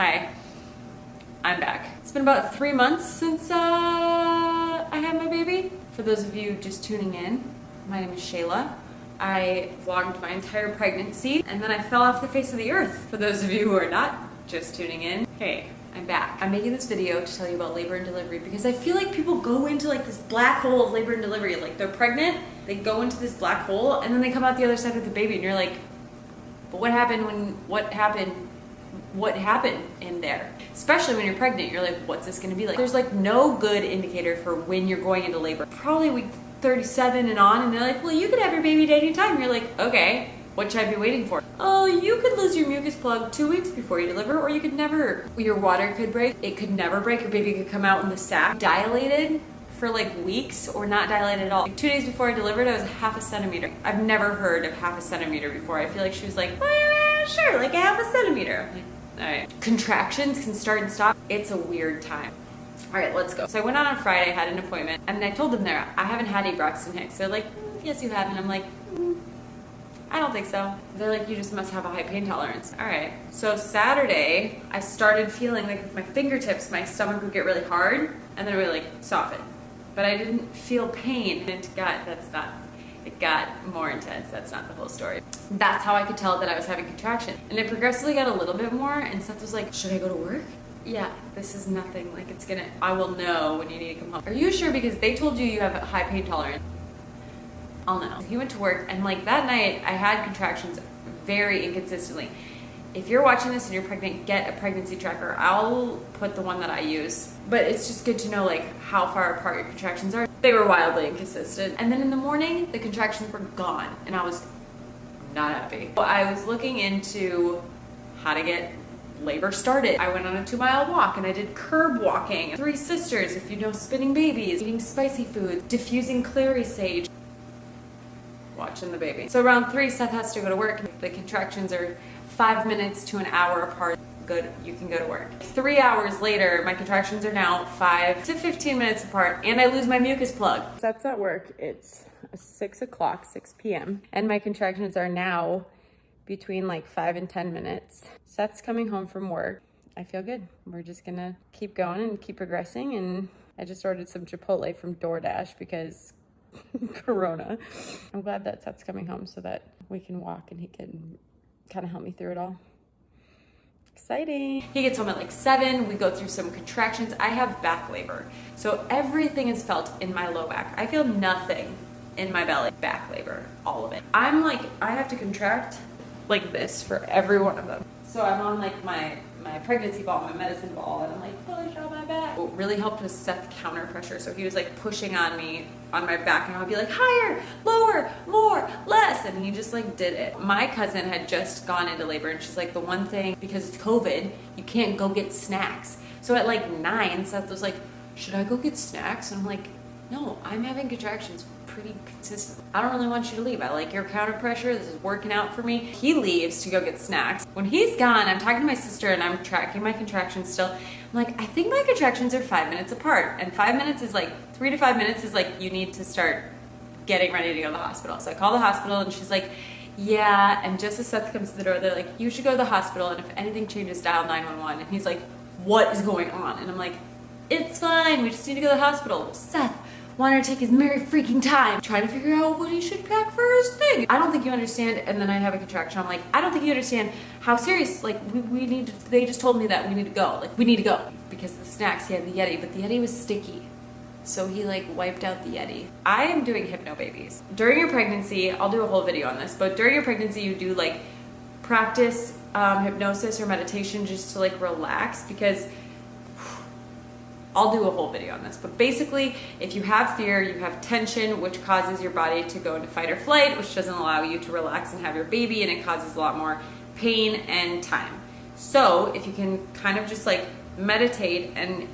Hi, I'm back. It's been about 3 months since I had my baby. For those of you just tuning in, my name is Shayla. I vlogged my entire pregnancy and then I fell off the face of the earth. For those of you who are not just tuning in, hey, I'm back. I'm making this video to tell you about labor and delivery because I feel like people go into like this black hole of labor and delivery. Like they're pregnant, they go into this black hole and then they come out the other side with the baby and you're like, but what happened in there? Especially when you're pregnant, you're like, what's this gonna be like? There's like no good indicator for when you're going into labor. Probably week 37 and on, and they're like, well, you could have your baby at any time. You're like, okay, what should I be waiting for? Oh, you could lose your mucus plug 2 weeks before you deliver, or you could never. Your water could break. It could never break. Your baby could come out in the sac dilated for like weeks or not dilated at all. Like 2 days before I delivered, I was 1/2 centimeter. I've never heard of 1/2 centimeter before. I feel like she was like, well, yeah, sure, like 1/2 centimeter. I'm like, all right. Contractions can start and stop. It's a weird time. All right, let's go. So I went on Friday, had an appointment, and I told them there, I haven't had a Braxton Hicks. They're like, yes, you have. And I'm like, I don't think so. They're like, you just must have a high pain tolerance. All right. So Saturday, I started feeling like with my fingertips, my stomach would get really hard and then it would like soften. But I didn't feel pain. It got more intense. That's not the whole story. That's how I could tell that I was having contraction. And it progressively got a little bit more, and Seth was like, should I go to work? Yeah, this is nothing. Like I will know when you need to come home. Are you sure? Because they told you you have a high pain tolerance. I'll know. He went to work, and like that night, I had contractions very inconsistently. If you're watching this and you're pregnant, get a pregnancy tracker. I'll put the one that I use. But it's just good to know like how far apart your contractions are. They were wildly inconsistent. And then in the morning, the contractions were gone and I was not happy. I was looking into how to get labor started. I went on a 2-mile walk and I did curb walking. 3 Sisters, if you know spinning babies, eating spicy food, diffusing clary sage, watching the baby. So around 3, Seth has to go to work. The contractions are 5 minutes to an hour apart. Good, you can go to work. 3 hours later, my contractions are now 5 to 15 minutes apart and I lose my mucus plug. Seth's at work. It's 6 o'clock, 6 p.m. and my contractions are now between like 5 and 10 minutes. Seth's coming home from work. I feel good. We're just gonna keep going and keep progressing, and I just ordered some Chipotle from DoorDash because Corona. I'm glad that Seth's coming home so that we can walk and he can kind of help me through it all. Exciting. He gets home at like 7. We go through some contractions. I have back labor. So everything is felt in my low back. I feel nothing in my belly. Back labor, all of it. I'm like, I have to contract like this for every one of them. So I'm on like my pregnancy ball, my medicine ball, and I'm like, push on my back. What really helped was Seth counter pressure. So he was like pushing on me on my back and I'll be like, higher, lower, more, less. And he just like did it. My cousin had just gone into labor and she's like, the one thing, because it's COVID, you can't go get snacks. So at like 9, Seth was like, should I go get snacks? And I'm like, no, I'm having contractions pretty consistently. I don't really want you to leave. I like your counter pressure. This is working out for me. He leaves to go get snacks. When he's gone, I'm talking to my sister and I'm tracking my contractions still. I'm like, I think my contractions are 5 minutes apart. And 5 minutes is like, 3 to 5 minutes is like, you need to start getting ready to go to the hospital. So I call the hospital and she's like, yeah. And just as Seth comes to the door, they're like, you should go to the hospital. And if anything changes, dial 911. And he's like, what is going on? And I'm like, it's fine. We just need to go to the hospital. Seth wanted to take his merry freaking time trying to figure out what he should pack for his thing. I don't think you understand. And then I have a contraction. I'm like, I don't think you understand how serious, like we need to, they just told me that we need to go. Like we need to go because the snacks, he had the Yeti, but the Yeti was sticky. So he like wiped out the Yeti. I am doing hypno babies. During your pregnancy, I'll do a whole video on this, but during your pregnancy, you do like practice hypnosis or meditation just to like relax, because I'll do a whole video on this, but basically if you have fear, you have tension, which causes your body to go into fight or flight, which doesn't allow you to relax and have your baby, and it causes a lot more pain and time. So if you can kind of just like meditate and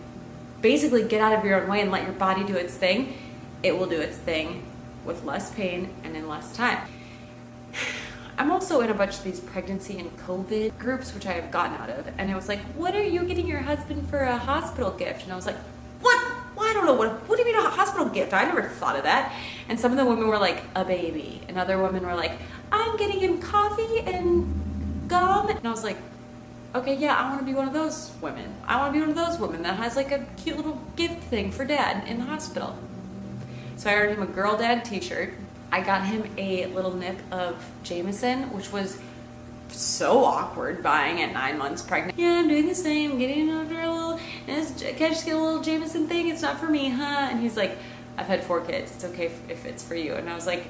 basically get out of your own way and let your body do its thing, it will do its thing with less pain and in less time. I'm also in a bunch of these pregnancy and COVID groups, which I have gotten out of. And it was like, what are you getting your husband for a hospital gift? And I was like, what? Well, I don't know. What do you mean a hospital gift? I never thought of that. And some of the women were like, a baby. And other women were like, I'm getting him coffee and gum. And I was like, okay, yeah, I want to be one of those women. I want to be one of those women that has like a cute little gift thing for dad in the hospital. So I ordered him a girl dad t-shirt. I got him a little nip of Jameson, which was so awkward buying at 9 months pregnant. Yeah, I'm doing the same, getting over a little, can I just get a little Jameson thing? It's not for me, huh? And he's like, I've had 4 kids. It's okay if it's for you. And I was like,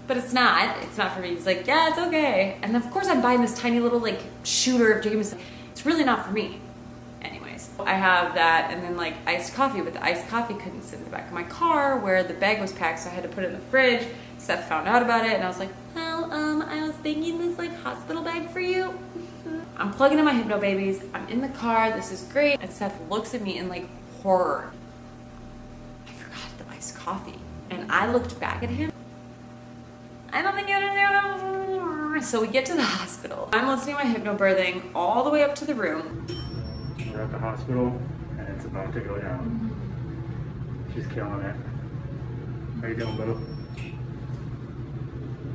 but it's not for me. He's like, yeah, it's okay. And of course I'm buying this tiny little like shooter of Jameson. It's really not for me. Anyways, I have that and then like iced coffee, but the iced coffee couldn't sit in the back of my car where the bag was packed, so I had to put it in the fridge. Seth found out about it and I was like, well, I was thinking this like hospital bag for you. I'm plugging in my Hypno babies. I'm in the car. This is great. And Seth looks at me in like horror. I forgot the iced coffee. And I looked back at him. I don't think you understand. So we get to the hospital. I'm listening to my Hypnobirthing all the way up to the room. We're at the hospital and it's about to go down. She's killing it. How you doing, boo?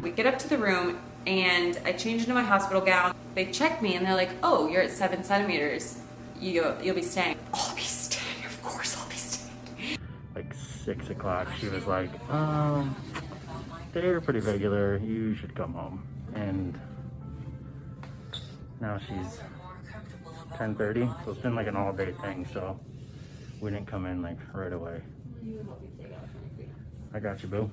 We get up to the room and I change into my hospital gown. They check me and they're like, oh, you're at 7 centimeters. You'll be staying. Oh, I'll be staying, of course I'll be staying. Like 6 o'clock, she was like, they're pretty regular, you should come home. And now she's 10:30, so it's been like an all-day thing, so we didn't come in like right away. I got you, boo.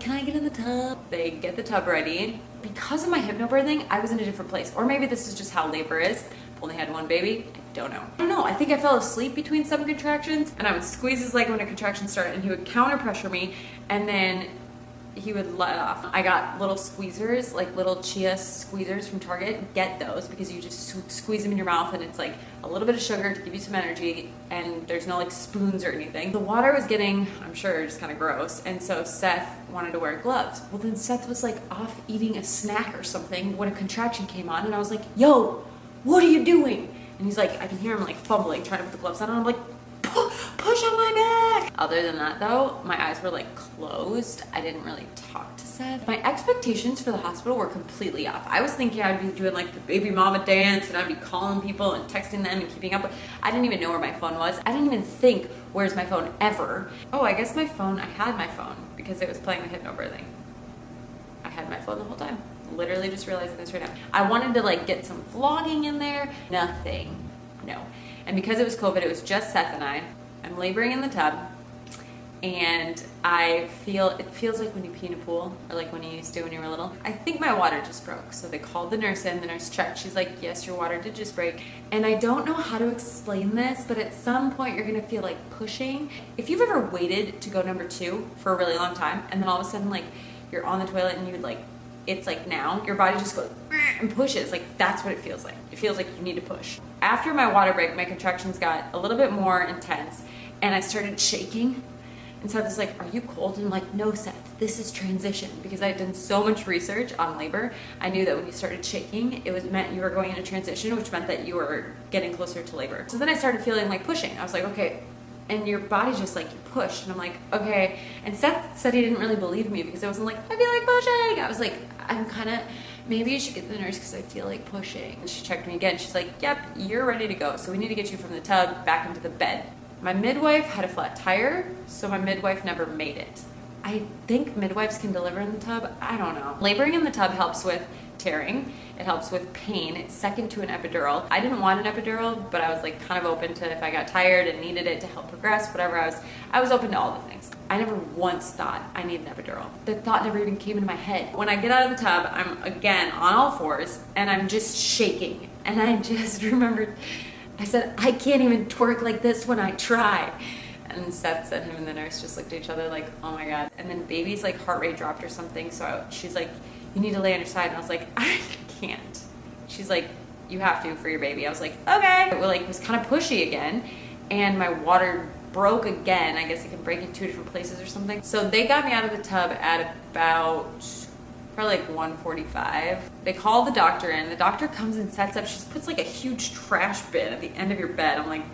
Can I get in the tub? They get the tub ready. Because of my hypnobirthing, I was in a different place. Or maybe this is just how labor is. I've only had 1 baby. I don't know. I think I fell asleep between some contractions and I would squeeze his leg when a contraction started and he would counter pressure me and then he would let off. I got little squeezers, like little chia squeezers from Target. Get those because you just squeeze them in your mouth and it's like a little bit of sugar to give you some energy and there's no like spoons or anything. The water was getting, I'm sure, just kind of gross, and so Seth wanted to wear gloves. Well, then Seth was like off eating a snack or something when a contraction came on and I was like, yo, what are you doing? And he's like, I can hear him like fumbling, trying to put the gloves on and I'm like, push on my back. Other than that though, my eyes were like closed. I didn't really talk to Seth. My expectations for the hospital were completely off. I was thinking I'd be doing like the baby mama dance and I'd be calling people and texting them and keeping up with. I didn't even know where my phone was. I didn't even think, where's my phone ever? Oh, I guess my phone, I had my phone because it was playing the Hypnobirthing. I had my phone the whole time. Literally just realizing this right now. I wanted to like get some vlogging in there. Nothing. No. And because it was COVID, it was just Seth and I. I'm laboring in the tub and it feels like when you pee in a pool or like when you used to when you were little. I think my water just broke. So they called the nurse in, the nurse checked. She's like, yes, your water did just break. And I don't know how to explain this, but at some point you're gonna feel like pushing. If you've ever waited to go number 2 for a really long time and then all of a sudden like you're on the toilet and you like, it's like now, your body just goes and pushes. Like that's what it feels like. It feels like you need to push. After my water break, my contractions got a little bit more intense and I started shaking. And Seth was like, are you cold? And I'm like, no, Seth, this is transition. Because I had done so much research on labor, I knew that when you started shaking, it meant you were going into transition, which meant that you were getting closer to labor. So then I started feeling like pushing. I was like, okay. And your body just like, you push. And I'm like, okay. And Seth said he didn't really believe me because I wasn't like, I feel like pushing. I was like, I'm kind of, maybe you should get the nurse because I feel like pushing. And she checked me again. She's like, yep, you're ready to go. So we need to get you from the tub back into the bed. My midwife had a flat tire, so my midwife never made it. I think midwives can deliver in the tub. I don't know. Laboring in the tub helps with tearing. It helps with pain. It's second to an epidural. I didn't want an epidural, but I was like kind of open to if I got tired and needed it to help progress, whatever. I was open to all the things. I never once thought I need an epidural. The thought never even came into my head. When I get out of the tub, I'm again on all fours and I'm just shaking. And I just remembered, I said, I can't even twerk like this when I try. And Seth said, him and the nurse just looked at each other like, oh my God. And then baby's like heart rate dropped or something. So she's like, you need to lay on your side. And I was like, I can't. She's like, you have to for your baby. I was like, okay. It was kind of pushy again. And my water broke again. I guess it can break in 2 different places or something. So they got me out of the tub at about probably like 1:45. They call the doctor in. The doctor comes and sets up. She puts like a huge trash bin at the end of your bed. I'm like,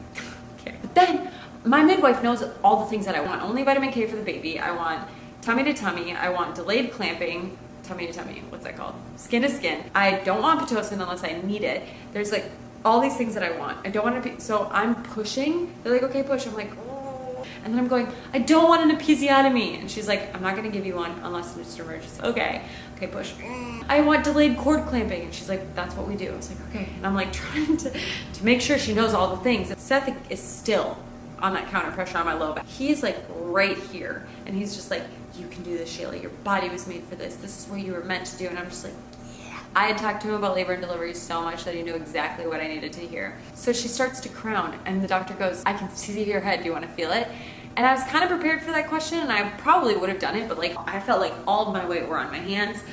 okay. But then my midwife knows all the things that I want. Only vitamin K for the baby. I want tummy to tummy. I want delayed clamping. Tummy to tummy. What's that called? Skin to skin. I don't want Pitocin unless I need it. There's like all these things that I want. I don't want to be, so I'm pushing. They're like, okay, push. I'm like, oh. And then I'm going, I don't want an episiotomy. And she's like, I'm not going to give you one unless it's an emergency. Okay, push. I want delayed cord clamping. And she's like, that's what we do. I was like, okay. And I'm like trying to make sure she knows all the things. Seth is still on that counter pressure on my low back. He's like right here. And he's just like, you can do this, Shayla. Your body was made for this. This is what you were meant to do. And I'm just like, I had talked to him about labor and delivery so much that he knew exactly what I needed to hear. So she starts to crown and the doctor goes, I can see your head, do you want to feel it? And I was kind of prepared for that question and I probably would have done it, but like I felt like all of my weight were on my hands.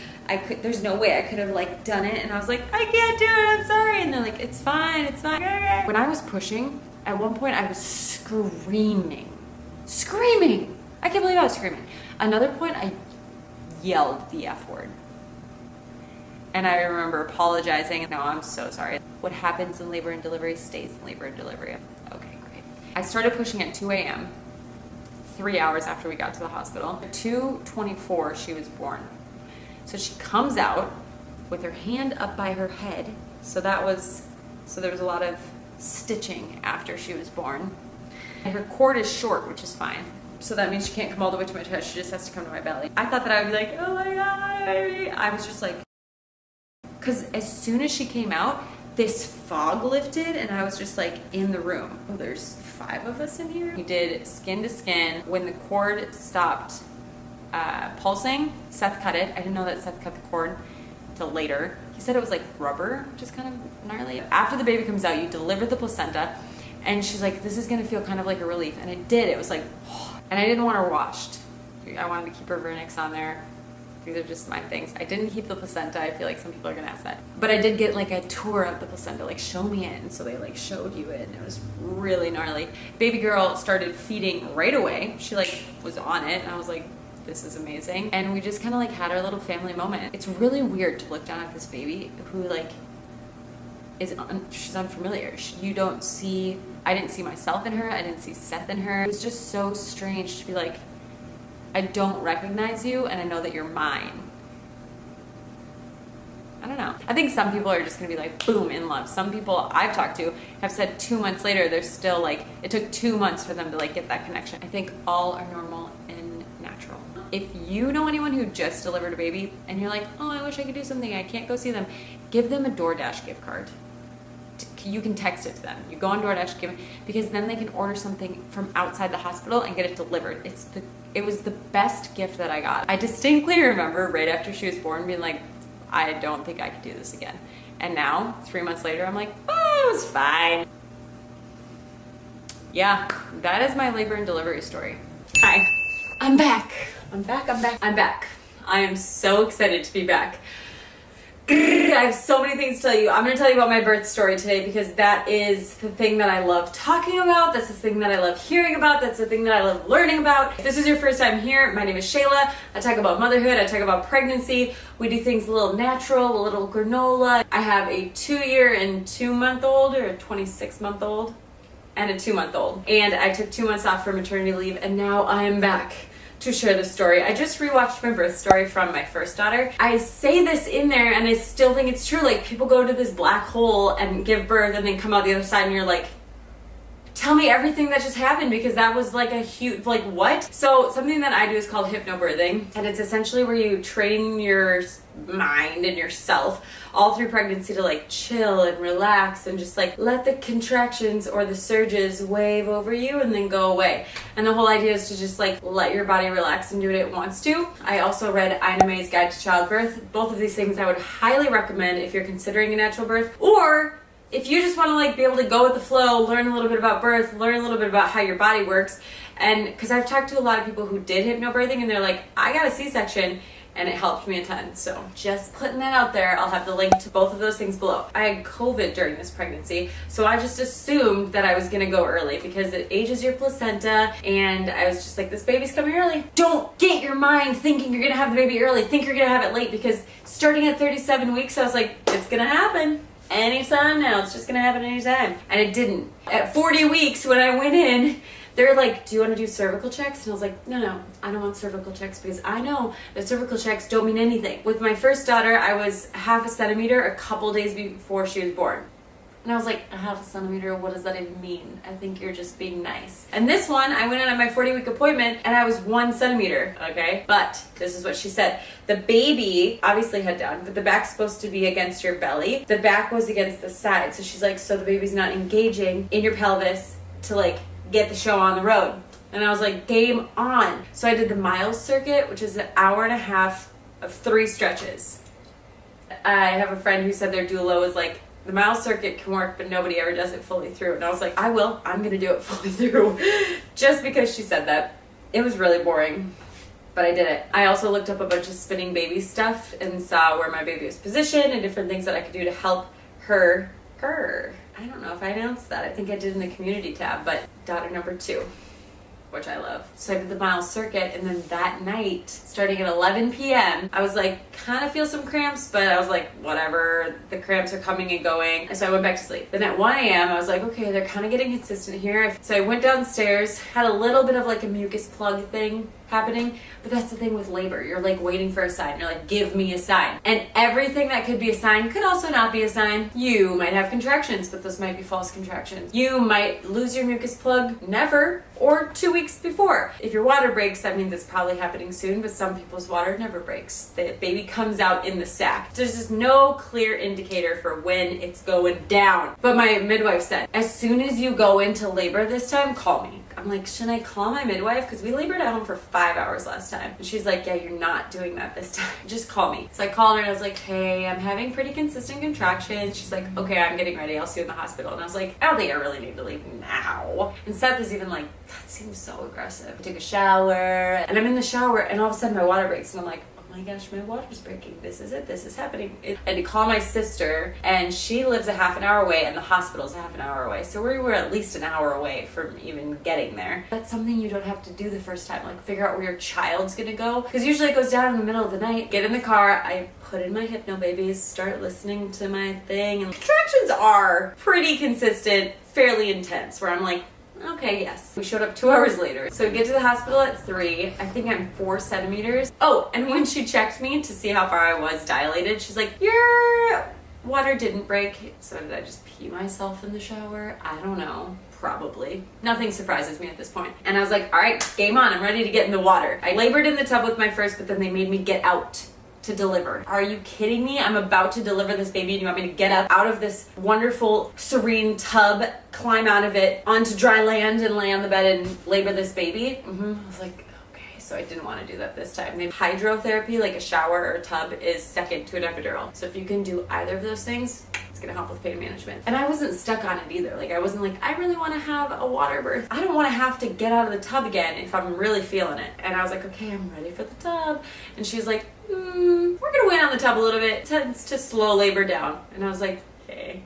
There's no way I could have like done it, and I was like, I can't do it, I'm sorry. And they're like, it's fine, it's fine. When I was pushing, at one point I was screaming. I can't believe I was screaming. Another point I yelled the F word. And I remember apologizing. No, I'm so sorry. What happens in labor and delivery stays in labor and delivery. Okay, great. I started pushing at 2 a.m., 3 hours after we got to the hospital. At 2:24, she was born. So she comes out with her hand up by her head. So there was a lot of stitching after she was born. And her cord is short, which is fine. So that means she can't come all the way to my chest. She just has to come to my belly. I thought that I would be like, oh my God, baby. I was just like, because as soon as she came out, this fog lifted and I was just like in the room. Oh, there's 5 of us in here. We did skin to skin. When the cord stopped pulsing, Seth cut it. I didn't know that Seth cut the cord till later. He said it was like rubber, which is kind of gnarly. After the baby comes out, you deliver the placenta and she's like, this is gonna feel kind of like a relief. And it did. It was like, and I didn't want her washed. I wanted to keep her vernix on there. These are just my things. I didn't keep the placenta. I feel like some people are gonna ask that. But I did get like a tour of the placenta, like show me it. And so they like showed you it and it was really gnarly. Baby girl started feeding right away. She like was on it and I was like, this is amazing. And we just kind of like had our little family moment. It's really weird to look down at this baby who like she's unfamiliar. You don't see, I didn't see myself in her. I didn't see Seth in her. It was just so strange to be like, I don't recognize you and I know that you're mine. I don't know. I think some people are just gonna be like, boom, in love. Some people I've talked to have said 2 months later, they're still like, it took 2 months for them to like get that connection. I think all are normal and natural. If you know anyone who just delivered a baby and you're like, oh, I wish I could do something, I can't go see them, give them a DoorDash gift card. You can text it to them. You go on DoorDash, give it, because then they can order something from outside the hospital and get it delivered. It was the best gift that I got. I distinctly remember right after she was born being like, I don't think I could do this again. And now, 3 months later, I'm like, oh, it was fine. Yeah, that is my labor and delivery story. Hi, I'm back. I'm back. I am so excited to be back. I have so many things to tell you. I'm going to tell you about my birth story today because that is the thing that I love talking about. That's the thing that I love hearing about. That's the thing that I love learning about. If this is your first time here, my name is Shayla. I talk about motherhood. I talk about pregnancy. We do things a little natural, a little granola. I have a 2-year and 2-month-old or a 26-month-old and a 2-month-old. And I took 2 months off for maternity leave and now I am back to share this story. I just rewatched my birth story from my first daughter. I say this in there and I still think it's true. Like people go to this black hole and give birth and then come out the other side and you're like, tell me everything that just happened because that was like a huge, like what? So something that I do is called hypnobirthing and it's essentially where you train your mind and yourself all through pregnancy to like chill and relax and just like let the contractions or the surges wave over you and then go away. And the whole idea is to just like let your body relax and do what it wants to. I also read Ina May's Guide to Childbirth. Both of these things I would highly recommend if you're considering a natural birth or if you just want to like be able to go with the flow, learn a little bit about birth, learn a little bit about how your body works. And because I've talked to a lot of people who did hypnobirthing and they're like, I got a C-section and it helped me a ton. So just putting that out there. I'll have the link to both of those things below. I had COVID during this pregnancy, so I just assumed that I was gonna go early because it ages your placenta, and I was just like, this baby's coming early. Don't get your mind thinking you're gonna have the baby early. Think you're gonna have it late, because starting at 37 weeks, I was like, it's gonna happen anytime now. It's just gonna happen anytime. And it didn't. At 40 weeks, when I went in, they were like, do you want to do cervical checks? And I was like, no, I don't want cervical checks, because I know that cervical checks don't mean anything. With my first daughter, I was half a centimeter a couple days before she was born. And I was like, a half a centimeter, what does that even mean? I think you're just being nice. And this one, I went in at my 40-week appointment and I was 1 centimeter, okay? But this is what she said. The baby, obviously head down, but the back's supposed to be against your belly. The back was against the side. So she's like, so the baby's not engaging in your pelvis to like get the show on the road. And I was like, game on. So I did the miles circuit, which is an hour and a half of 3 stretches. I have a friend who said their doula was like, the miles circuit can work, but nobody ever does it fully through. And I was like, I will. I'm going to do it fully through. Just because she said that. It was really boring, but I did it. I also looked up a bunch of spinning baby stuff and saw where my baby was positioned and different things that I could do to help her. I don't know if I announced that. I think I did in the community tab, but daughter number 2. Which I love. So I did the miles circuit, and then that night, starting at 11 p.m., I was like, kind of feel some cramps, but I was like, whatever, the cramps are coming and going. And so I went back to sleep. Then at 1 a.m., I was like, okay, they're kind of getting consistent here. So I went downstairs, had a little bit of like a mucus plug thing happening, but that's the thing with labor. You're like waiting for a sign. You're like, give me a sign. And everything that could be a sign could also not be a sign. You might have contractions, but those might be false contractions. You might lose your mucus plug never, or 2 weeks before. If your water breaks, that means it's probably happening soon, but some people's water never breaks. The baby comes out in the sac. There's just no clear indicator for when it's going down. But my midwife said, as soon as you go into labor this time, call me. I'm like, should I call my midwife? Because we labored at home for 5 hours last time. And she's like, yeah, you're not doing that this time. Just call me. So I called her and I was like, hey, I'm having pretty consistent contractions. She's like, okay, I'm getting ready. I'll see you in the hospital. And I was like, I don't think I really need to leave now. And Seth was even like, that seems so aggressive. I took a shower and I'm in the shower and all of a sudden my water breaks. And I'm like, oh my gosh, my water's breaking. This is it. This is happening. I had to call my sister, and she lives a half an hour away and the hospital's a half an hour away. So we were at least an hour away from even getting there. That's something you don't have to do the first time. Like figure out where your child's gonna go. Because usually it goes down in the middle of the night. Get in the car. I put in my Hypnobabies, start listening to my thing. And contractions are pretty consistent, fairly intense, where I'm like, okay, yes. We showed up 2 hours later. So we get to the hospital at 3. I think I'm 4 centimeters. Oh, and when she checked me to see how far I was dilated, she's like, your water didn't break. So did I just pee myself in the shower? I don't know. Probably. Nothing surprises me at this point. And I was like, all right, game on. I'm ready to get in the water. I labored in the tub with my first, but then they made me get out to deliver. Are you kidding me? I'm about to deliver this baby and you want me to get up out of this wonderful, serene tub, climb out of it onto dry land and lay on the bed and labor this baby? I was like, okay, so I didn't want to do that this time. Maybe hydrotherapy, like a shower or a tub, is second to an epidural. So if you can do either of those things, it's gonna help with pain management. And I wasn't stuck on it either. Like I wasn't like, I really want to have a water birth. I don't want to have to get out of the tub again if I'm really feeling it. And I was like, okay, I'm ready for the tub. And she was like, we're gonna wait on the tub a little bit. It tends to slow labor down. And I was like, okay.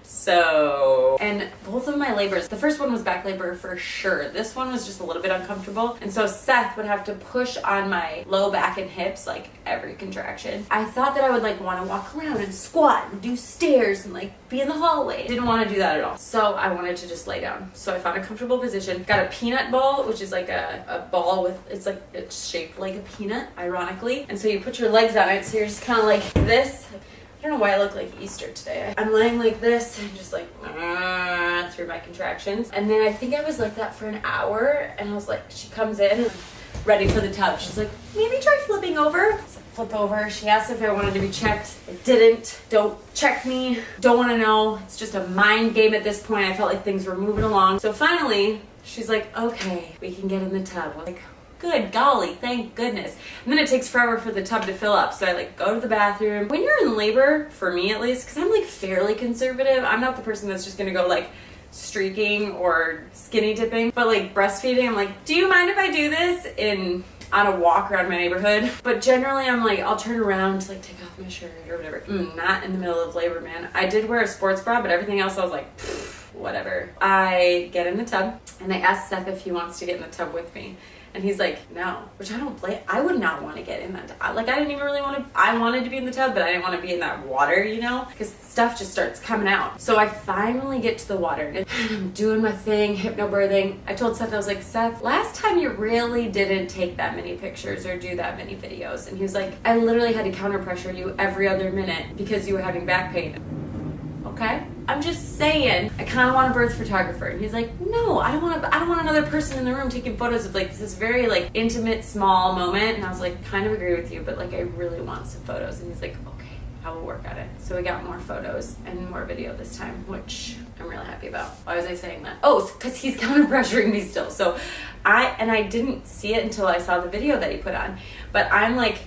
So, and both of my labors, the first one was back labor for sure. This one was just a little bit uncomfortable. And so Seth would have to push on my low back and hips like every contraction. I thought that I would like want to walk around and squat and do stairs and like be in the hallway. Didn't want to do that at all. So I wanted to just lay down. So I found a comfortable position, got a peanut ball, which is like a ball with, it's shaped like a peanut, ironically. And so you put your legs on it. So you're just kind of like this. I don't know why I look like Easter today. I'm laying like this and just like through my contractions. And then I think I was like that for an hour and I was like, she comes in and ready for the tub. She's like, maybe try flipping over. I was like, flip over. She asked if I wanted to be checked. I didn't. Don't check me. Don't want to know. It's just a mind game at this point. I felt like things were moving along. So finally, she's like, okay, we can get in the tub. I'm like, good golly, thank goodness. And then it takes forever for the tub to fill up. So I like go to the bathroom. When you're in labor, for me at least, because I'm like fairly conservative, I'm not the person that's just gonna go like streaking or skinny dipping, but like breastfeeding, I'm like, do you mind if I do this in on a walk around my neighborhood. But generally I'm like, I'll turn around to like take off my shirt or whatever. Not in the middle of labor, man. I did wear a sports bra, but everything else I was like, whatever. I get in the tub and I asked Seth if he wants to get in the tub with me. And he's like, no, which I don't blame. I would not want to get in that tub. Like, I didn't even really want to, I wanted to be in the tub, but I didn't want to be in that water, you know, because stuff just starts coming out. So I finally get to the water and I'm doing my thing, hypnobirthing. I told Seth, I was like, Seth, last time you really didn't take that many pictures or do that many videos. And he was like, I literally had to counter pressure you every other minute because you were having back pain. Okay, I'm just saying, I kind of want a birth photographer. And he's like, no, I don't want another person in the room taking photos of like this very like intimate, small moment. And I was like, kind of agree with you, but like I really want some photos. And he's like, okay, I will work on it. So we got more photos and more video this time, which I'm really happy about. Why was I saying that? Oh, because he's counter pressuring me still. So I didn't see it until I saw the video that he put on. But I'm like,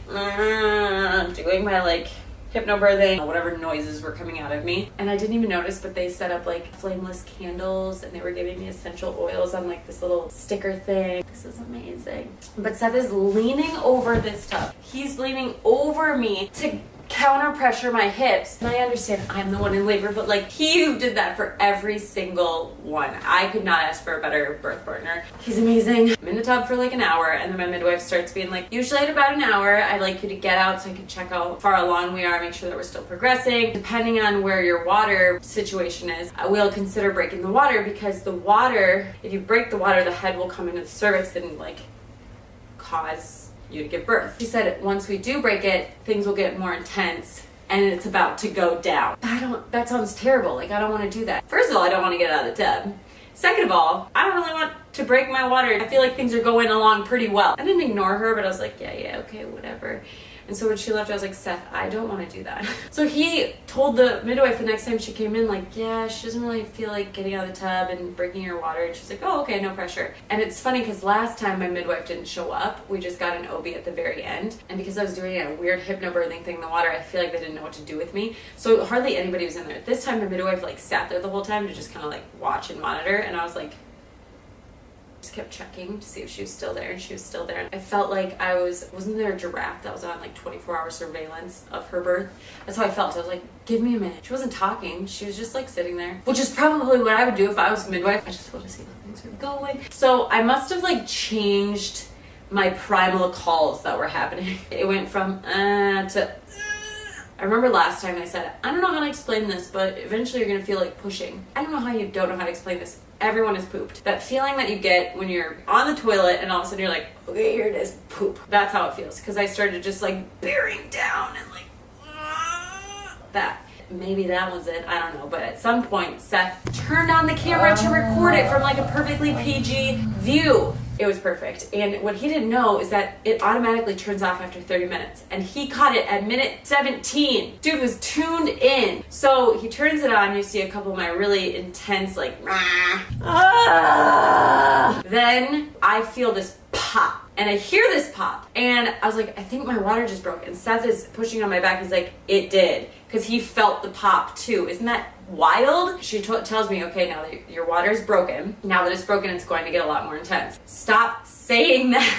doing my like hypnobirthing, whatever noises were coming out of me. And I didn't even notice, but they set up like flameless candles and they were giving me essential oils on like this little sticker thing. This is amazing. But Seth is leaning over this tub. He's leaning over me to counter pressure my hips. And I understand I'm the one in labor, but like he did that for every single one. I could not ask for a better birth partner. He's amazing. I'm in the tub for like an hour and then my midwife starts being like, usually at about an hour, I'd like you to get out so I can check how far along we are, make sure that we're still progressing. Depending on where your water situation is, I will consider breaking the water because the water, if you break the water, the head will come into the cervix and like cause you to give birth. She said once we do break it, things will get more intense and it's about to go down. That sounds terrible. Like I don't want to do that. First of all, I don't want to get out of the tub. Second of all, I don't really want to break my water. I feel like things are going along pretty well. I didn't ignore her, but I was like, yeah, okay, whatever. And so when she left, I was like, Seth, I don't want to do that. So he told the midwife the next time she came in, like, yeah, she doesn't really feel like getting out of the tub and breaking her water. And she's like, oh, okay, no pressure. And it's funny because last time my midwife didn't show up. We just got an OB at the very end. And because I was doing a weird hypnobirthing thing in the water, I feel like they didn't know what to do with me. So hardly anybody was in there. This time, my midwife like sat there the whole time to just kind of like watch and monitor. And I was like, just kept checking to see if she was still there, and she was still there. I felt like wasn't there a giraffe that was on like 24-hour surveillance of her birth? That's how I felt. I was like, give me a minute. She wasn't talking. She was just like sitting there, which is probably what I would do if I was a midwife. I just want to see how things were going. So I must have like changed my primal calls that were happening. It went from to I remember last time I said, I don't know how to explain this, but eventually you're gonna feel like pushing. I don't know how you don't know how to explain this. Everyone has pooped. That feeling that you get when you're on the toilet and all of a sudden you're like, okay, here it is, poop. That's how it feels. Because I started just like bearing down and like, that. Maybe that was it, I don't know. But at some point, Seth turned on the camera to record it from like a perfectly PG view. It was perfect. And what he didn't know is that it automatically turns off after 30 minutes. And he caught it at minute 17. Dude was tuned in. So he turns it on. You see a couple of my really intense, like, Then I feel this pop. And I hear this pop. And I was like, I think my water just broke. And Seth is pushing on my back. He's like, it did. Because he felt the pop too. Isn't that wild? She tells me, okay, now that your water is broken, now that it's broken, it's going to get a lot more intense. Stop saying that.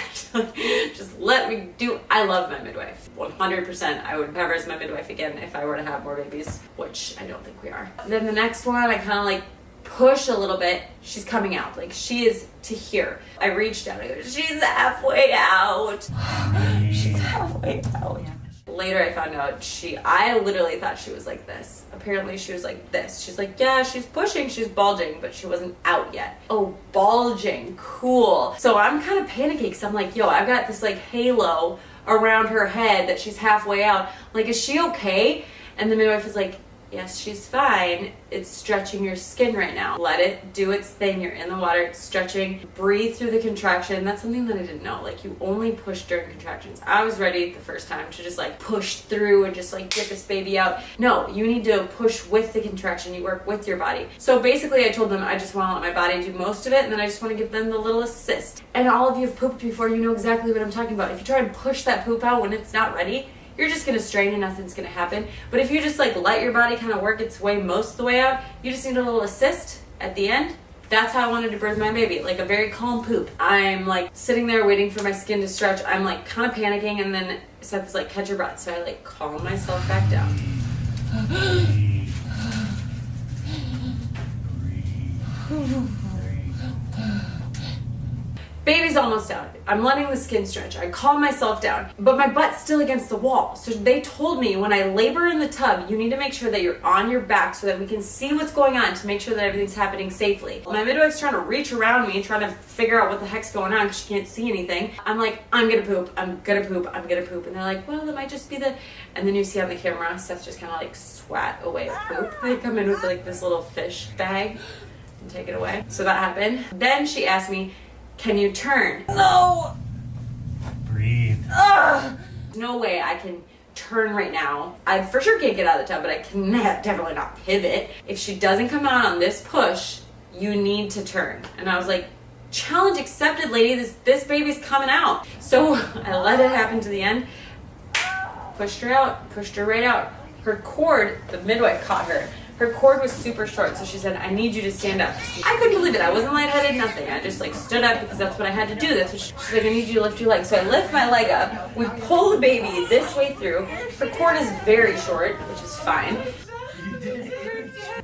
Just let me do. I love my midwife. 100%. I would have her as my midwife again if I were to have more babies, which I don't think we are. Then the next one, I kind of like push a little bit. She's coming out. Like she is to here. I reached out. I go, she's halfway out. She's halfway out. Yeah. Later I found out I literally thought she was like this. Apparently she was like this. She's like, yeah, she's pushing, she's bulging, but she wasn't out yet. Oh, bulging, cool. So I'm kind of panicky because I'm like, yo, I've got this like halo around her head that she's halfway out. Like, is she okay? And the midwife is like, yes, she's fine. It's stretching your skin right now. Let it do its thing. You're in the water, it's stretching. Breathe through the contraction. That's something that I didn't know. Like, you only push during contractions. I was ready the first time to just like push through and just like get this baby out. No, you need to push with the contraction. You work with your body. So basically I told them I just want to let my body do most of it, and then I just want to give them the little assist. And all of you have pooped before, you know exactly what I'm talking about. If you try and push that poop out when it's not ready, you're just going to strain and nothing's going to happen. But if you just like let your body kind of work its way most of the way out, you just need a little assist at the end, That's how I wanted to birth my baby, like a very calm poop. I'm like sitting there waiting for my skin to stretch. I'm like kind of panicking, and then Seth's like, catch your breath. So I like calm myself back down. Baby's almost out. I'm letting the skin stretch. I calm myself down, but my butt's still against the wall. So they told me when I labor in the tub, you need to make sure that you're on your back so that we can see what's going on to make sure that everything's happening safely. My midwife's trying to reach around me, trying to figure out what the heck's going on because she can't see anything. I'm like, I'm gonna poop, I'm gonna poop, I'm gonna poop. And they're like, well, it might just be the... And then you see on the camera, Seth just kind of like swat away at poop. They come in with like this little fish bag and take it away. So that happened. Then she asked me, can you turn? No! Breathe. Ugh. No way I can turn right now. I for sure can't get out of the tub, but I can definitely not pivot. If she doesn't come out on this push, you need to turn. And I was like, challenge accepted, lady. This baby's coming out. So I let it happen to the end. Pushed her out, pushed her right out. Her cord, the midwife caught her. Her cord was super short, so she said, I need you to stand up. I couldn't believe it. I wasn't lightheaded, nothing. I just like stood up because that's what I had to do. That's what she's like, I need you to lift your leg. So I lift my leg up. We pull the baby this way through. The cord is very short, which is fine.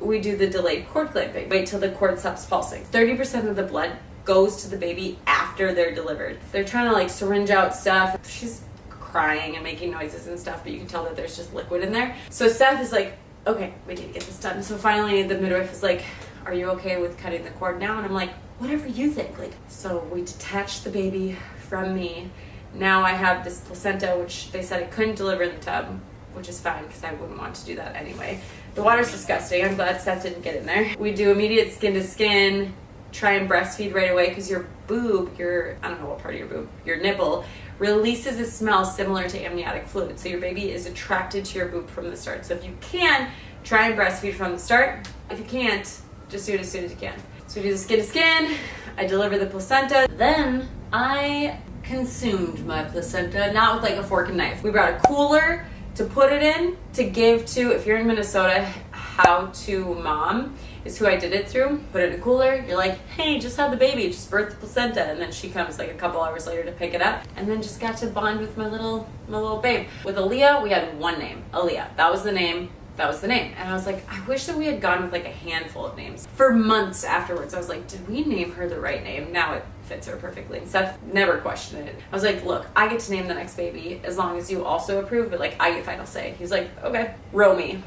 We do the delayed cord clamping. Wait till the cord stops pulsing. 30% of the blood goes to the baby after they're delivered. They're trying to like syringe out stuff. She's crying and making noises and stuff, but you can tell that there's just liquid in there. So Seth is like, okay, we need to get this done. So finally the midwife was like, are you okay with cutting the cord now? And I'm like, whatever you think. Like, so we detached the baby from me. Now I have this placenta, which they said I couldn't deliver in the tub, which is fine because I wouldn't want to do that anyway. The water's disgusting. I'm glad Seth didn't get in there. We do immediate skin to skin, try and breastfeed right away because your boob, I don't know what part of your boob, your nipple, releases a smell similar to amniotic fluid. So your baby is attracted to your boob from the start. So if you can, try and breastfeed from the start. If you can't, just do it as soon as you can. So we do the skin to skin, I deliver the placenta. Then I consumed my placenta, not with like a fork and knife. We brought a cooler to put it in, to give to, if you're in Minnesota, How to Mom is who I did it through. Put it in a cooler, you're like, hey, just had the baby, just birthed the placenta. And then she comes like a couple hours later to pick it up. And then just got to bond with my little babe. With Aaliyah, we had one name, Aaliyah. That was the name. And I was like, I wish that we had gone with like a handful of names. For months afterwards, I was like, did we name her the right name? Now it fits her perfectly. And Seth never questioned it. I was like, look, I get to name the next baby as long as you also approve, but like I get final say. He's like, okay. Romy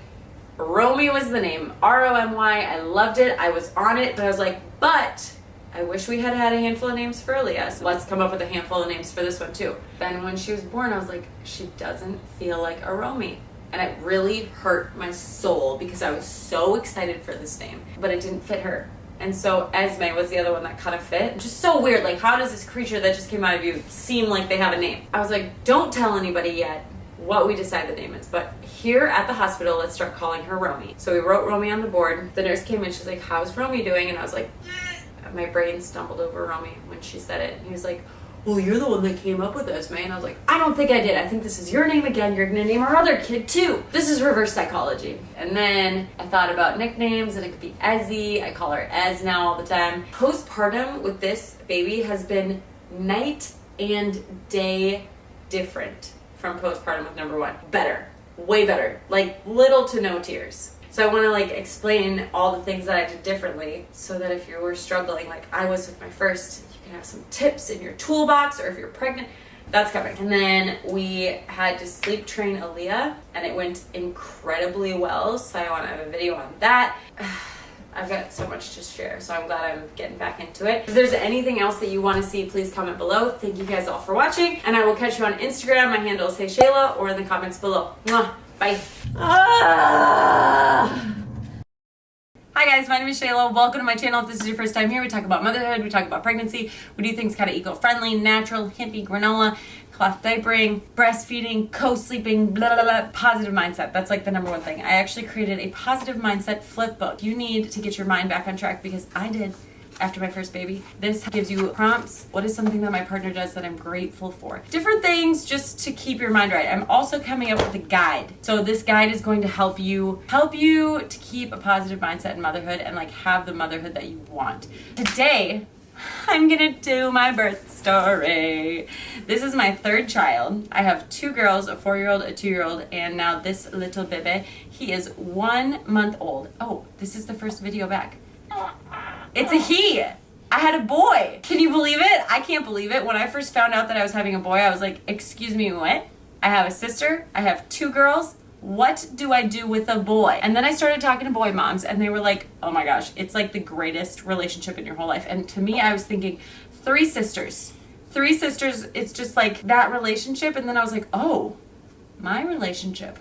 was the name. R-O-M-Y. I loved it. I was on it, but I was like, but I wish we had had a handful of names for Aaliyah. So let's come up with a handful of names for this one too. Then when she was born, I was like, she doesn't feel like a Romy. And it really hurt my soul because I was so excited for this name, but it didn't fit her. And so Esme was the other one that kind of fit. Just so weird. Like, how does this creature that just came out of you seem like they have a name? I was like, don't tell anybody yet what we decide the name is, but here at the hospital, let's start calling her Romy. So we wrote Romy on the board. The nurse came in, she's like, how's Romy doing? And I was like, my brain stumbled over Romy when she said it. And he was like, well, you're the one that came up with Esme. And I was like, I don't think I did. I think this is your name again. You're gonna name our other kid too. This is reverse psychology. And then I thought about nicknames, and it could be Ezzy. I call her Ez now all the time. Postpartum with this baby has been night and day different from postpartum with number one. Better, way better, like little to no tears. So I want to like explain all the things that I did differently so that if you were struggling like I was with my first, you can have some tips in your toolbox, or if you're pregnant, that's coming. And then we had to sleep train Aaliyah, and it went incredibly well. So I want to have a video on that. I've got so much to share, so I'm glad I'm getting back into it. If there's anything else that you want to see, please comment below. Thank you guys all for watching, and I will catch you on Instagram. My handle is Shayla, or in the comments below. Mwah. Bye. Hi guys, my name is Shayla. Welcome to my channel. If this is your first time here, we talk about motherhood, we talk about pregnancy, we do things kind of eco-friendly, natural, hippie, granola, cloth diapering, breastfeeding, co-sleeping, blah, blah, blah, positive mindset. That's like the number one thing. I actually created a positive mindset flip book. You need to get your mind back on track because I did, after my first baby. This gives you prompts. What is something that my partner does that I'm grateful for? Different things just to keep your mind right. I'm also coming up with a guide. So this guide is going to help you to keep a positive mindset in motherhood and like have the motherhood that you want. Today, I'm gonna do my birth story. This is my third child. I have 2 girls, a 4-year-old, a 2-year-old, and now this little baby. He is 1 month old. Oh, this is the first video back. It's a he. I had a boy. Can you believe it? I can't believe it. When I first found out that I was having a boy, I was like, excuse me, what? I have a sister. I have 2 girls. What do I do with a boy? And then I started talking to boy moms and they were like, oh my gosh, it's like the greatest relationship in your whole life. And to me, I was thinking 3 sisters. 3 sisters, it's just like that relationship. And then I was like, oh, my relationship.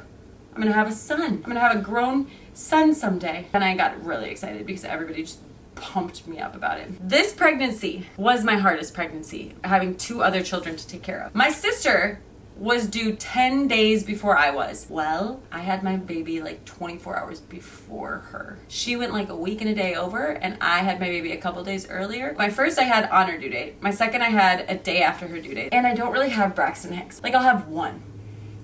I'm gonna have a son. I'm gonna have a grown son someday. And I got really excited because everybody just pumped me up about it. This pregnancy was my hardest pregnancy, having 2 other children to take care of. My sister was due 10 days before I was. Well, I had my baby like 24 hours before her. She went like a week and a day over, and I had my baby a couple days earlier. My first I had on her due date. My second I had a day after her due date. And I don't really have Braxton Hicks. Like I'll have 1.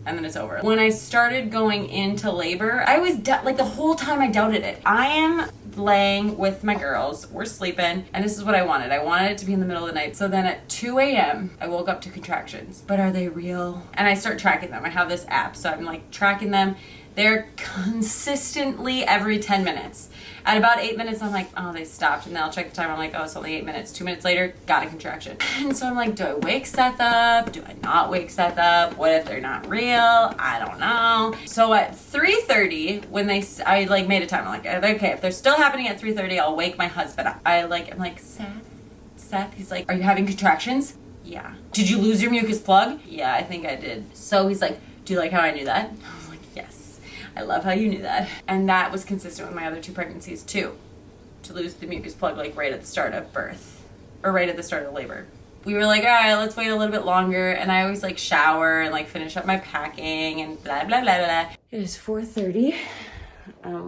And then it's over. When I started going into labor, I was like the whole time I doubted it. I am laying with my girls, we're sleeping, and this is what I wanted. I wanted it to be in the middle of the night. So then at 2 a.m., I woke up to contractions. But are they real? And I start tracking them. I have this app, so I'm like tracking them. They're consistently every 10 minutes. At about 8 minutes, I'm like, oh, they stopped. And then I'll check the time. I'm like, oh, it's only 8 minutes. 2 minutes later, got a contraction. And so I'm like, do I wake Seth up? Do I not wake Seth up? What if they're not real? I don't know. So at 3:30, when I like made a time. I'm like, okay, if they're still happening at 3:30, I'll wake my husband up. I'm like, Seth. He's like, are you having contractions? Yeah. Did you lose your mucus plug? Yeah, I think I did. So he's like, do you like how I knew that? I was like, yes. I love how you knew that. And that was consistent with my other 2 pregnancies too. To lose the mucus plug like right at the start of birth. Or right at the start of labor. We were like, all right, let's wait a little bit longer. And I always like shower and like finish up my packing and blah, blah, blah, blah. It is 4:30.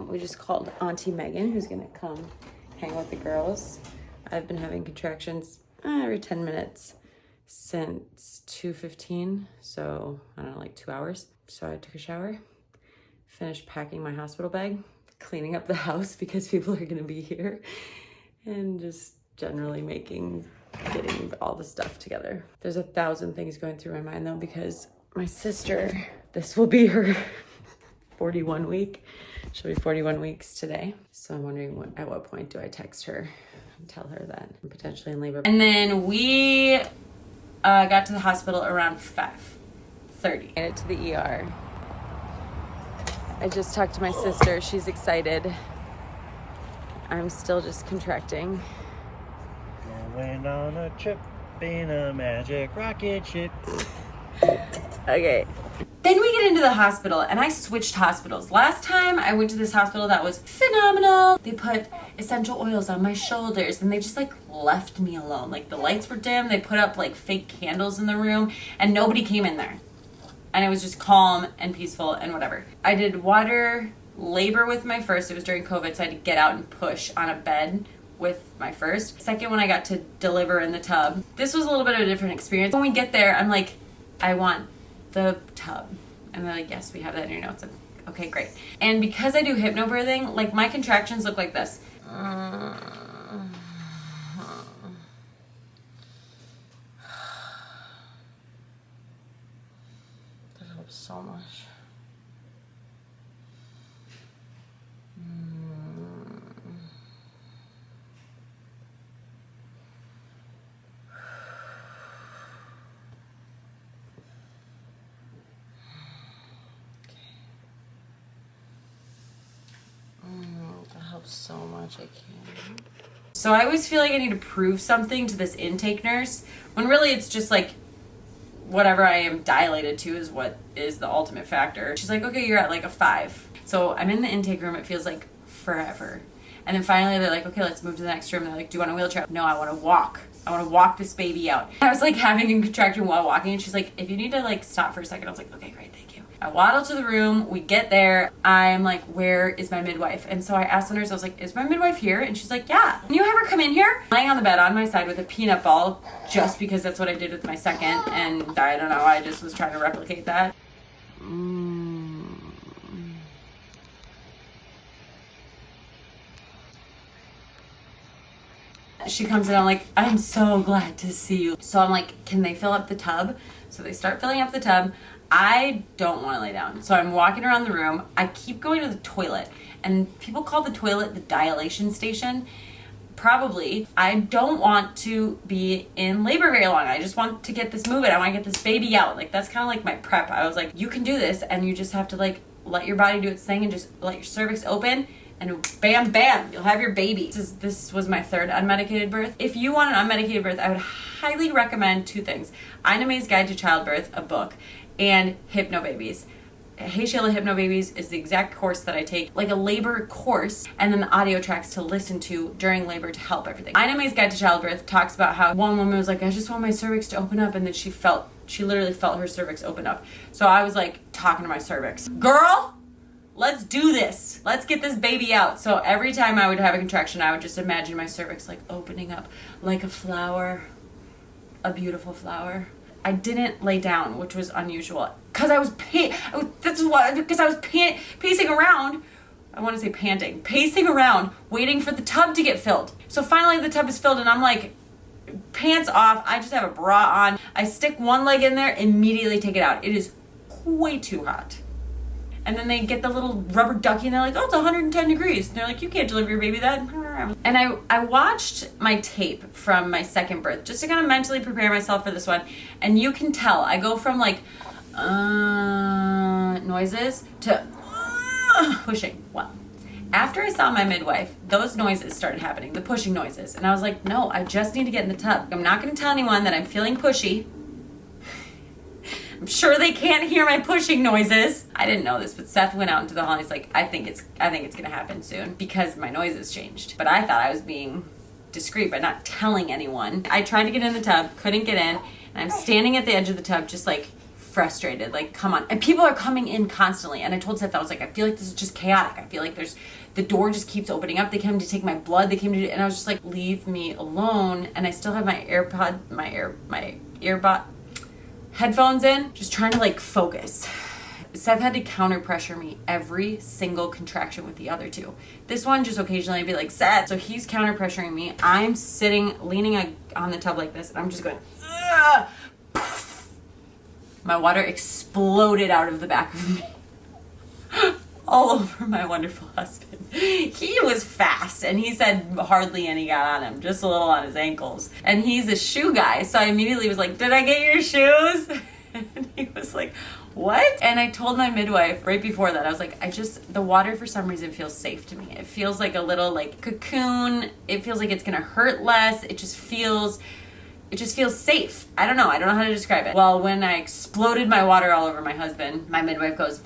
We just called Auntie Megan, who's gonna come hang with the girls. I've been having contractions every 10 minutes since 2:15. So I don't know, like 2 hours. So I took a shower. Finished packing my hospital bag, cleaning up the house because people are gonna be here, and just generally getting all the stuff together. There's 1,000 things going through my mind though, because my sister, this will be her 41 week. She'll be 41 weeks today. So I'm wondering at what point do I text her and tell her that I'm potentially in labor. And then we got to the hospital around 5:30. Made it to the ER. I just talked to my sister. She's excited. I'm still just contracting. Going on a trip in a magic rocket ship. Okay. Then we get into the hospital, and I switched hospitals. Last time I went to this hospital that was phenomenal. They put essential oils on my shoulders, and they just like left me alone. Like the lights were dim. They put up like fake candles in the room, and nobody came in there. And it was just calm and peaceful and whatever. I did water labor with my first. It was during COVID, so I had to get out and push on a bed with my first. Second one, I got to deliver in the tub. This was a little bit of a different experience. When we get there, I'm like, I want the tub. And they're like, yes, we have that in your notes. I'm like, okay, great. And because I do hypnobirthing, like my contractions look like this. So much. That helps so much. I can't. So I always feel like I need to prove something to this intake nurse when really it's just like whatever I am dilated to is what is the ultimate factor. She's like, okay, you're at like a 5. So I'm in the intake room. It feels like forever. And then finally they're like, okay, let's move to the next room. They're like, do you want a wheelchair? No, I want to walk. I want to walk this baby out. I was like having a contraction while walking, and she's like, if you need to like stop for a second. I was like, okay, great, thank you. I waddle to the room, we get there, I'm like, where is my midwife? And so I asked the nurse, I was like, is my midwife here? And she's like, yeah. Can you have her come in here? Lying on the bed on my side with a peanut ball, just because that's what I did with my second, and I don't know, I just was trying to replicate that. She comes in, I'm like, I'm so glad to see you. So I'm like, can they fill up the tub? So they start filling up the tub. I don't want to lay down. So I'm walking around the room. I keep going to the toilet. And people call the toilet the dilation station. Probably. I don't want to be in labor very long. I just want to get this moving. I want to get this baby out. Like, that's kind of like my prep. I was like, you can do this, and you just have to like let your body do its thing and just let your cervix open. And bam, bam, you'll have your baby. This was my third unmedicated birth. If you want an unmedicated birth, I would highly recommend 2 things. Ina May's Guide to Childbirth, a book, and Hypnobabies. Hey Shayla Hypnobabies is the exact course that I take, like a labor course, and then the audio tracks to listen to during labor to help everything. Ina May's Guide to Childbirth talks about how one woman was like, I just want my cervix to open up, and then she literally felt her cervix open up. So I was like talking to my cervix. Girl! Let's do this. Let's get this baby out. So every time I would have a contraction, I would just imagine my cervix like opening up like a flower, a beautiful flower. I didn't lay down, which was unusual, because I was pacing around. I want to say panting, pacing around, waiting for the tub to get filled. So finally the tub is filled, and I'm like, pants off. I just have a bra on. I stick one leg in there, immediately take it out. It is way too hot. And then they get the little rubber ducky and they're like, oh, it's 110 degrees. And they're like, you can't deliver your baby that. And I watched my tape from my second birth just to kind of mentally prepare myself for this one. And you can tell I go from like noises to pushing. Well, after I saw my midwife, those noises started happening, the pushing noises. And I was like, no, I just need to get in the tub. I'm not going to tell anyone that I'm feeling pushy. I'm sure they can't hear my pushing noises. I didn't know this, but Seth went out into the hall and he's like, I think it's gonna happen soon because my noises changed. But I thought I was being discreet by not telling anyone. I tried to get in the tub, couldn't get in, and I'm standing at the edge of the tub just like frustrated, like, come on. And people are coming in constantly. And I told Seth, I was like, I feel like this is just chaotic. I feel like the door just keeps opening up. They came to take my blood. And I was just like, leave me alone. And I still have my earbud headphones in, just trying to like focus. Seth had to counter pressure me every single contraction with the other 2. This one just occasionally be like, Seth. So he's counter pressuring me. I'm sitting, leaning on the tub like this, and I'm just going, ugh. My water exploded out of the back of me. All over my wonderful husband. He was fast, and he said hardly any got on him, just a little on his ankles. And he's a shoe guy, so I immediately was like, did I get your shoes? And he was like, what? And I told my midwife right before that, I was like, the water for some reason feels safe to me. It feels like a little like cocoon. It feels like it's gonna hurt less. It just feels safe. I don't know how to describe it. Well, when I exploded my water all over my husband, my midwife goes,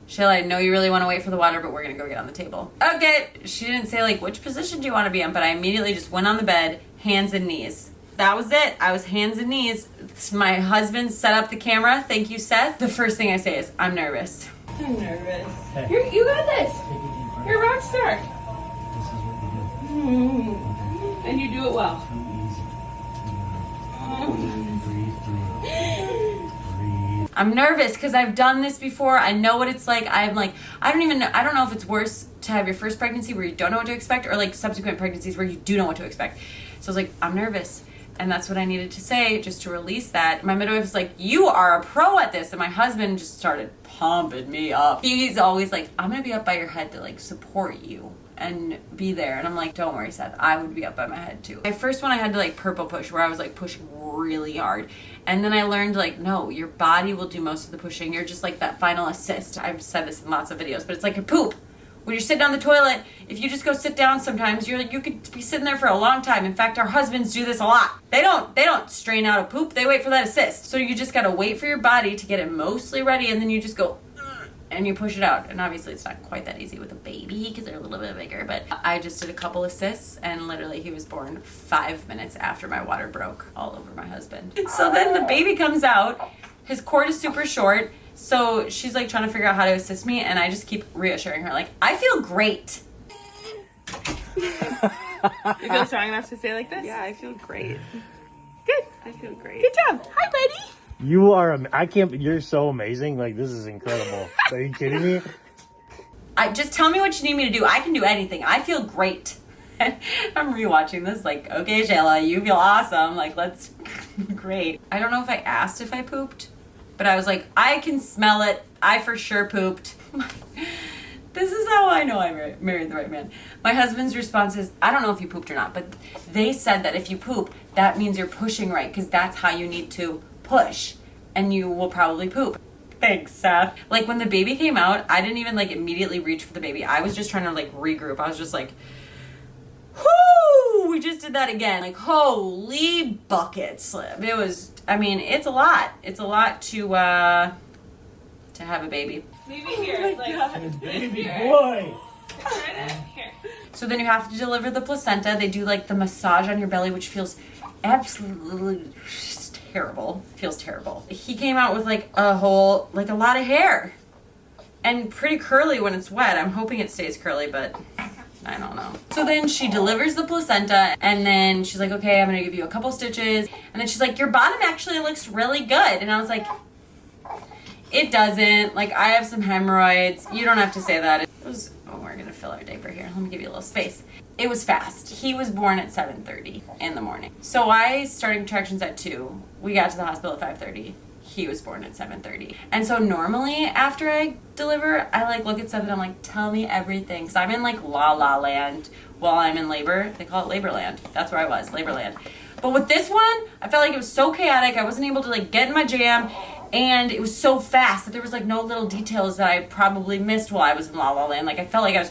Shayla, I know you really want to wait for the water, but we're going to go get on the table. Okay. She didn't say, like, which position do you want to be in? But I immediately just went on the bed, hands and knees. That was it. I was hands and knees. My husband set up the camera. Thank you, Seth. The first thing I say is, I'm nervous. I'm nervous. Hey. You got this. You're a rock star. This is what you do. And you do it well. Too easy. Breathe through it. Breathe. I'm nervous because I've done this before. I know what it's like. I'm like, I don't know if it's worse to have your first pregnancy where you don't know what to expect or like subsequent pregnancies where you do know what to expect. So I was like, I'm nervous. And that's what I needed to say just to release that. My midwife was like, you are a pro at this. And my husband just started pumping me up. He's always like, I'm going to be up by your head to like support you and be there. And I'm like, don't worry, Seth, I would be up by my head too. My first one I had to like purple push where I was like pushing really hard. And then I learned like, no, your body will do most of the pushing. You're just like that final assist. I've said this in lots of videos, but it's like a poop. When you're sitting on the toilet, if you just go sit down sometimes, you could be sitting there for a long time. In fact, our husbands do this a lot. They don't strain out a poop. They wait for that assist. So you just got to wait for your body to get it mostly ready, and then you just go and you push it out. And obviously it's not quite that easy with a baby because they're a little bit bigger, but I just did a couple assists and literally he was born 5 minutes after my water broke all over my husband. So then the baby comes out. His cord is super short. So she's like trying to figure out how to assist me, and I just keep reassuring her, like, I feel great. You feel strong enough to say like this? Yeah, I feel great. Good. I feel great. Good job. Hi, buddy. You are, I can't, you're so amazing. Like, this is incredible. Are you kidding me? Just tell me what you need me to do. I can do anything. I feel great. I'm rewatching this like, okay, Shayla, you feel awesome. Like, let's, great. I don't know if I asked if I pooped, but I was like, I can smell it. I for sure pooped. This is how I know I married the right man. My husband's response is, I don't know if you pooped or not, but they said that if you poop, that means you're pushing right, because that's how you need to push, and you will probably poop. Thanks, Seth. Like, when the baby came out, I didn't even like immediately reach for the baby. I was just trying to like regroup. I was just like, whoo, we just did that again. Like, holy buckets. It was, I mean, it's a lot. It's a lot to have a baby. Maybe here. Baby boy. Here. So then you have to deliver the placenta. They do like the massage on your belly, which feels absolutely terrible. Feels terrible. He came out with like a lot of hair. And pretty curly when it's wet. I'm hoping it stays curly, but I don't know. So then she delivers the placenta, and then she's like, okay, I'm gonna give you a couple stitches. And then she's like, your bottom actually looks really good. And I was like, it doesn't. Like, I have some hemorrhoids. You don't have to say that. It was, oh, we're gonna fill our diaper here. Let me give you a little space. It was fast. He was born at 7:30 in the morning. So I started contractions at 2. We got to the hospital at 5:30. He was born at 7:30. And so normally after I deliver, I like look at Seth and I'm like, tell me everything. Because I'm in like la la land while I'm in labor. They call it labor land. That's where I was, labor land. But with this one, I felt like it was so chaotic. I wasn't able to like get in my jam. And it was so fast that there was like no little details that I probably missed while I was in La La Land. Like, I felt like I was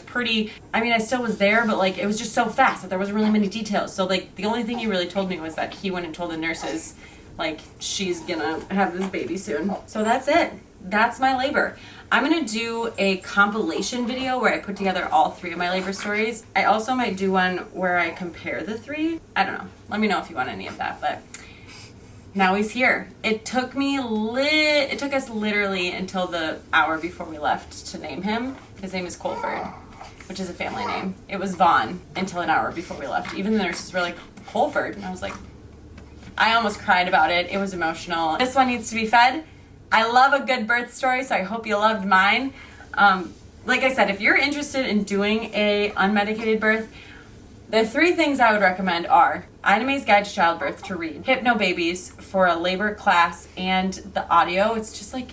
I still was there, but like it was just so fast that there wasn't really many details. So like the only thing he really told me was that he went and told the nurses, like, she's gonna have this baby soon. So that's it. That's my labor. I'm gonna do a compilation video where I put together all 3 of my labor stories. I also might do one where I compare the 3. I don't know. Let me know if you want any of that, but now he's here. It took us literally until the hour before we left to name him. His name is Colford, which is a family name. It was Vaughn until an hour before we left. Even the nurses were like, Colford. And I was like, I almost cried about it. It was emotional. This one needs to be fed. I love a good birth story, so I hope you loved mine. Like I said, if you're interested in doing a unmedicated birth, the 3 things I would recommend are Ida Mae's Guide to Childbirth to read, Hypnobabies for a labor class, and the audio. It's just like,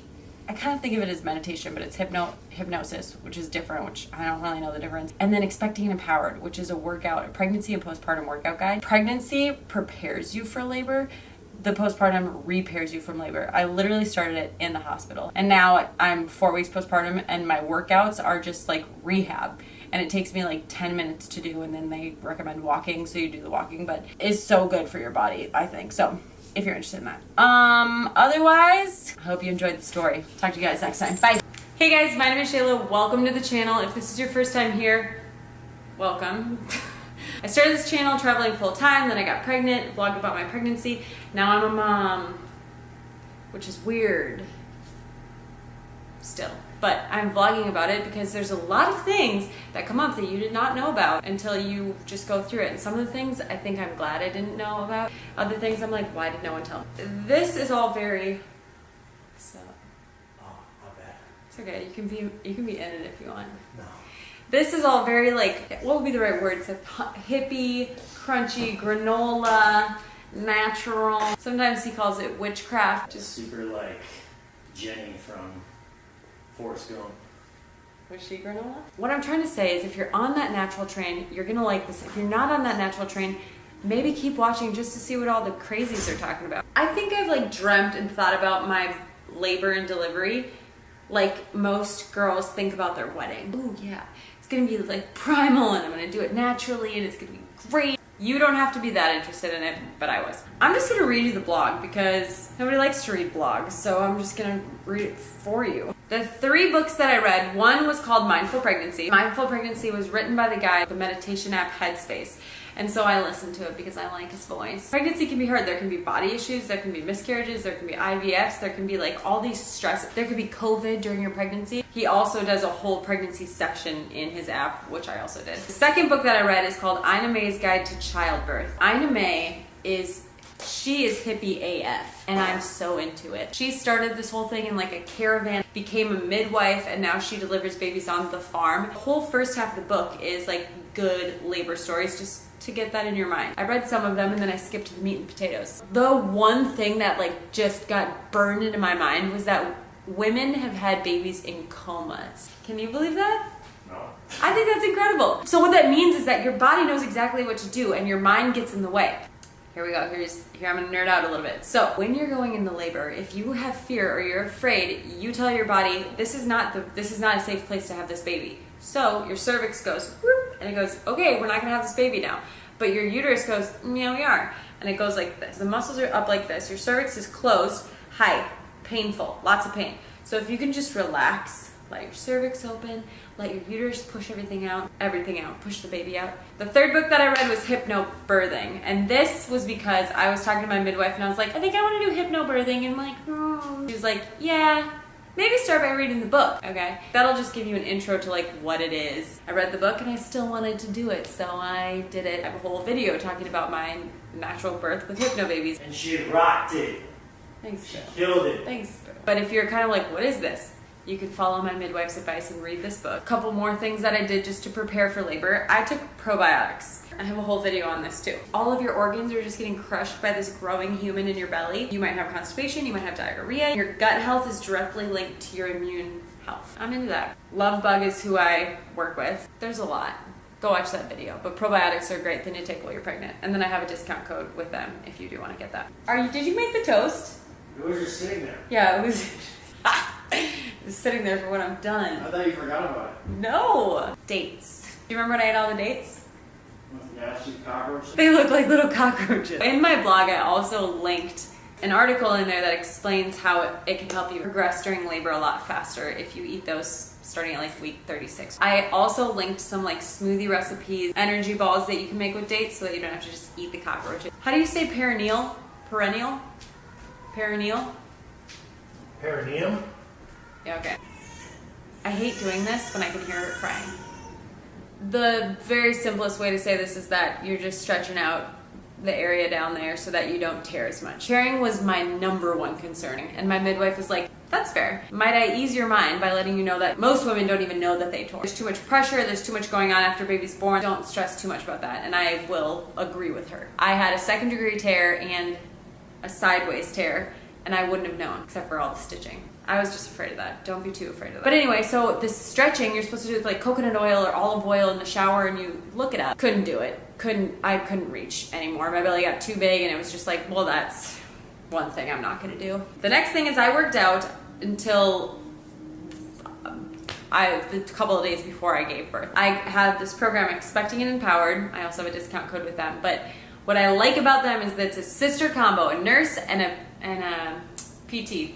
I kind of think of it as meditation, but it's hypnosis, which is different, which I don't really know the difference. And then Expecting and Empowered, which is a pregnancy and postpartum workout guide. Pregnancy prepares you for labor. The postpartum repairs you from labor. I literally started it in the hospital. And now I'm 4 weeks postpartum, and my workouts are just like rehab. And it takes me like 10 minutes to do, and then they recommend walking, so you do the walking, but it's so good for your body, I think. So if you're interested in that. Otherwise, I hope you enjoyed the story. Talk to you guys next time. Bye. Hey guys, my name is Shayla. Welcome to the channel. If this is your first time here, welcome. I started this channel traveling full time, then I got pregnant, vlogged about my pregnancy. Now I'm a mom, which is weird still. But I'm vlogging about it because there's a lot of things that come up that you did not know about until you just go through it. And some of the things I think I'm glad I didn't know about. Other things I'm like, why did no one tell me? This is all very, so. Oh, not bad. It's okay, you can be in it if you want. No. This is all very like, what would be the right word? It's like hippie, crunchy, granola, natural. Sometimes he calls it witchcraft. Just super like Jenny from Forrest Gump. Was she granola? What I'm trying to say is if you're on that natural train, you're gonna like this. If you're not on that natural train, maybe keep watching just to see what all the crazies are talking about. I think I've like dreamt and thought about my labor and delivery like most girls think about their wedding. Ooh, yeah, it's gonna be like primal and I'm gonna do it naturally and it's gonna be great. You don't have to be that interested in it, but I was. I'm just gonna read you the blog because nobody likes to read blogs, so I'm just gonna read it for you. The 3 books that I read, one was called Mindful Pregnancy. Mindful Pregnancy was written by the guy, the meditation app Headspace. And so I listen to it because I like his voice. Pregnancy can be hard. There can be body issues, there can be miscarriages, there can be IVFs, there can be like all these stress. There could be COVID during your pregnancy. He also does a whole pregnancy section in his app, which I also did. The second book that I read is called Ina May's Guide to Childbirth. Ina May she is hippie AF, and I'm so into it. She started this whole thing in like a caravan, became a midwife, and now she delivers babies on the farm. The whole first half of the book is like good labor stories, just to get that in your mind. I read some of them and then I skipped to the meat and potatoes. The one thing that like just got burned into my mind was that women have had babies in comas. Can you believe that? No. I think that's incredible. So what that means is that your body knows exactly what to do and your mind gets in the way. Here we go. Here I'm gonna nerd out a little bit. So when you're going into labor, if you have fear or you're afraid, you tell your body, this is not a safe place to have this baby. So your cervix goes whoop, and it goes, okay, we're not gonna have this baby now. But your uterus goes, yeah, we are. And it goes like this. The muscles are up like this. Your cervix is closed, high, painful, lots of pain. So if you can just relax, let your cervix open, let your uterus push everything out, push the baby out. The third book that I read was Hypnobirthing. And this was because I was talking to my midwife and I was like, I think I want to do hypnobirthing. And I'm like, oh. She was like, yeah, maybe start by reading the book, okay? That'll just give you an intro to like what it is. I read the book and I still wanted to do it, so I did it. I have a whole video talking about my natural birth with hypno babies. And she rocked it. Thanks, She Joe. killed it. Thanks. But if you're kind of like, what is this? You can follow my midwife's advice and read this book. A couple more things that I did just to prepare for labor. I took probiotics. I have a whole video on this too. All of your organs are just getting crushed by this growing human in your belly. You might have constipation, you might have diarrhea. Your gut health is directly linked to your immune health. I'm into that. Love Bug is who I work with. There's a lot. Go watch that video. But probiotics are a great thing to take while you're pregnant. And then I have a discount code with them if you do want to get that. Did you make the toast? It was just sitting there. Yeah, it was. It was sitting there for when I'm done. I thought you forgot about it. No! Dates. Do you remember when I ate all the dates? With nasty cockroaches. They look like little cockroaches. In my blog, I also linked an article in there that explains how it can help you progress during labor a lot faster if you eat those starting at like week 36. I also linked some like smoothie recipes, energy balls that you can make with dates so that you don't have to just eat the cockroaches. How do you say perineal? Perennial? Perineal? Perineum? Yeah, okay. I hate doing this when I can hear her crying. The very simplest way to say this is that you're just stretching out the area down there so that you don't tear as much. Tearing was my number one concern, and my midwife was like, that's fair. Might I ease your mind by letting you know that most women don't even know that they tore. There's too much pressure, there's too much going on after baby's born. Don't stress too much about that, and I will agree with her. I had a 2nd degree tear and a sideways tear, and I wouldn't have known except for all the stitching. I was just afraid of that. Don't be too afraid of that. But anyway, so this stretching you're supposed to do with like coconut oil or olive oil in the shower, and you look it up. Couldn't do it. I couldn't reach anymore. My belly got too big and it was just like, well, that's one thing I'm not gonna do. The next thing is I worked out until the couple of days before I gave birth. I had this program, Expecting and Empowered. I also have a discount code with them. But what I like about them is that it's a sister combo, a nurse and a PT,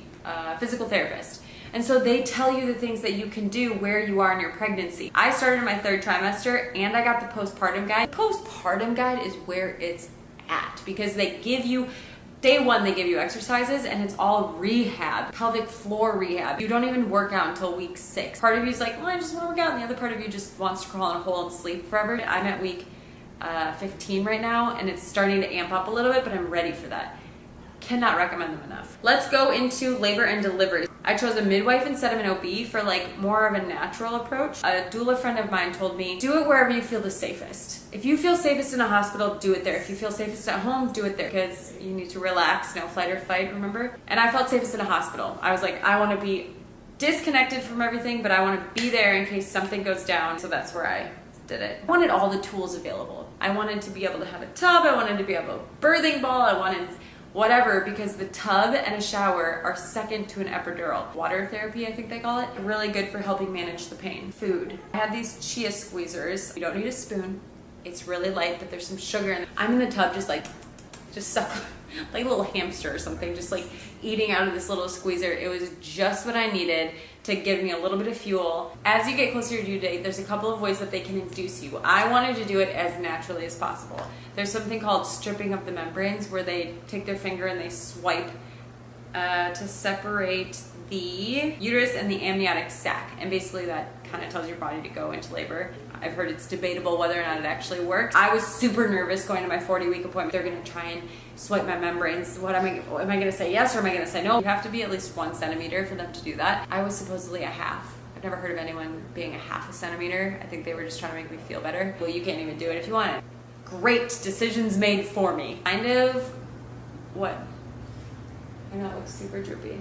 physical therapist. And so they tell you the things that you can do where you are in your pregnancy. I started my 3rd trimester and I got the postpartum guide. The postpartum guide is where it's at because they give you, day 1 they give you exercises and it's all rehab, pelvic floor rehab. You don't even work out until week 6. Part of you is like, well, I just want to work out, and the other part of you just wants to crawl in a hole and sleep forever. I'm at week 15 right now and it's starting to amp up a little bit, but I'm ready for that. Cannot recommend them enough. Let's go into labor and delivery. I chose a midwife instead of an OB for like more of a natural approach. A doula friend of mine told me, do it wherever you feel the safest. If you feel safest in a hospital, do it there. If you feel safest at home, do it there because you need to relax, no flight or fight, remember? And I felt safest in a hospital. I was like, I want to be disconnected from everything, but I want to be there in case something goes down. So that's where I did it. I wanted all the tools available. I wanted to be able to have a tub. I wanted to be able to have a birthing ball. I wanted whatever, because the tub and a shower are second to an epidural. Water therapy, I think they call it. Really good for helping manage the pain. Food. I had these chia squeezers. You don't need a spoon. It's really light, but there's some sugar in it. I'm in the tub just like a little hamster or something, just like eating out of this little squeezer. It was just what I needed to give me a little bit of fuel. As you get closer to your due date, there's a couple of ways that they can induce you. I wanted to do it as naturally as possible. There's something called stripping of the membranes, where they take their finger and they swipe to separate the uterus and the amniotic sac, and basically that kind of tells your body to go into labor. I've heard it's debatable whether or not it actually works. I was super nervous going to my 40-week appointment. They're going to try and swipe my membranes. Am I going to say yes or am I going to say no? You have to be at least 1 centimeter for them to do that. I was supposedly a half. I've never heard of anyone being a half a centimeter. I think they were just trying to make me feel better. Well, you can't even do it if you want it. Great decisions made for me. Kind of what? I know it looks super droopy.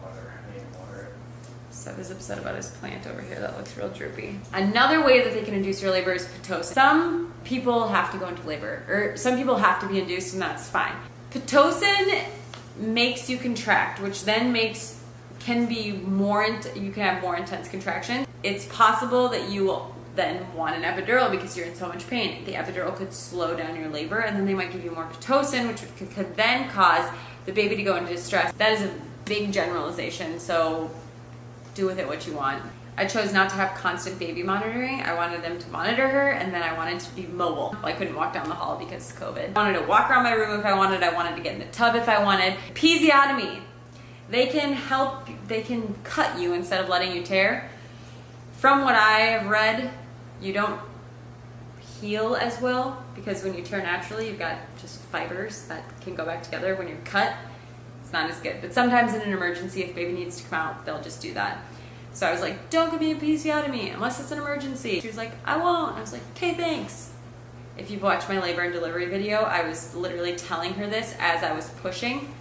Water. I need water. Seb is upset about his plant over here. That looks real droopy. Another way that they can induce your labor is Pitocin. Some people have to go into labor, or some people have to be induced, and that's fine. Pitocin makes you contract, which then can be more, you can have more intense contractions. It's possible that you will then want an epidural because you're in so much pain. The epidural could slow down your labor, and then they might give you more Pitocin, which could then cause the baby to go into distress. That is a big generalization, so do with it what you want. I chose not to have constant baby monitoring. I wanted them to monitor her, and then I wanted to be mobile. I couldn't walk down the hall because of COVID. I wanted to walk around my room if I wanted. I wanted to get in the tub if I wanted. Episiotomy. They can help, they can cut you instead of letting you tear. From what I have read, you don't heal as well, because when you tear naturally, you've got just fibers that can go back together. When you're cut, it's not as good. But sometimes in an emergency, if baby needs to come out, they'll just do that. So I was like, don't give me a episiotomy unless it's an emergency. She was like, I won't. I was like, okay, thanks. If you've watched my labor and delivery video, I was literally telling her this as I was pushing,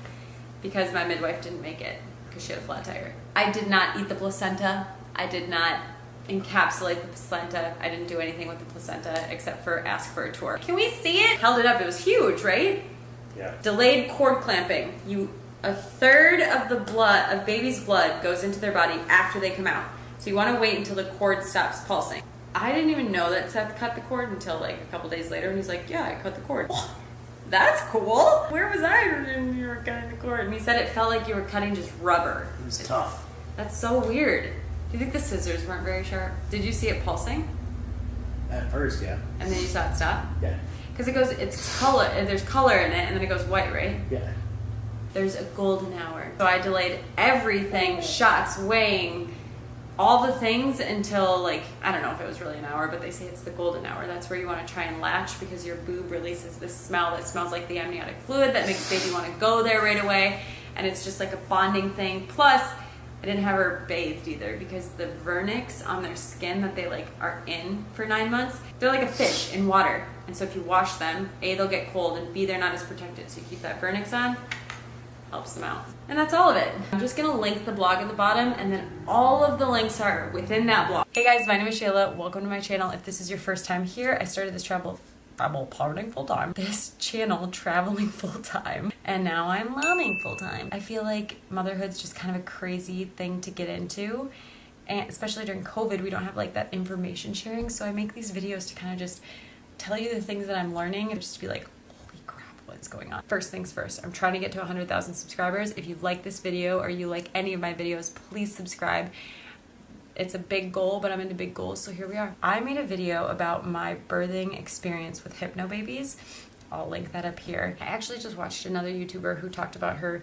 because my midwife didn't make it because she had a flat tire. I did not eat the placenta. I did not encapsulate the placenta. I didn't do anything with the placenta except for ask for a tour. Can we see it? Held it up. It was huge, right? Yeah. Delayed cord clamping. A third of the blood, of baby's blood, goes into their body after they come out. So you want to wait until the cord stops pulsing. I didn't even know that Seth cut the cord until like a couple days later, and he's like, yeah, I cut the cord. That's cool. Where was I when you were cutting the cord? And he said it felt like you were cutting just rubber. It was tough. That's so weird. Do you think the scissors weren't very sharp? Did you see it pulsing? At first, yeah. And then you saw it stop? Yeah. Because it goes, it's color, there's color in it, and then it goes white, right? Yeah. There's a golden hour. So I delayed everything, shots, weighing, all the things until like, I don't know if it was really an hour, but they say it's the golden hour. That's where you want to try and latch, because your boob releases this smell that smells like the amniotic fluid that makes baby want to go there right away. And it's just like a bonding thing. Plus, I didn't have her bathed either, because the vernix on their skin that they like are in for 9 months, they're like a fish in water. And so if you wash them, A, they'll get cold, and B, they're not as protected. So you keep that vernix on, helps them out. And that's all of it. I'm just gonna link the blog at the bottom, and then all of the links are within that blog. Hey guys, my name is Shayla. Welcome to my channel. If this is your first time here, I started this traveling full-time. This channel traveling full-time. And now I'm momming full-time. I feel like motherhood's just kind of a crazy thing to get into. And especially during COVID, we don't have like that information sharing. So I make these videos to kind of just tell you the things that I'm learning, and just to be like, holy crap, what's going on? First things first, I'm trying to get to 100,000 subscribers. If you like this video or you like any of my videos, please subscribe. It's a big goal, but I'm into big goals, so here we are. I made a video about my birthing experience with Hypnobabies. I'll link that up here. I actually just watched another YouTuber who talked about her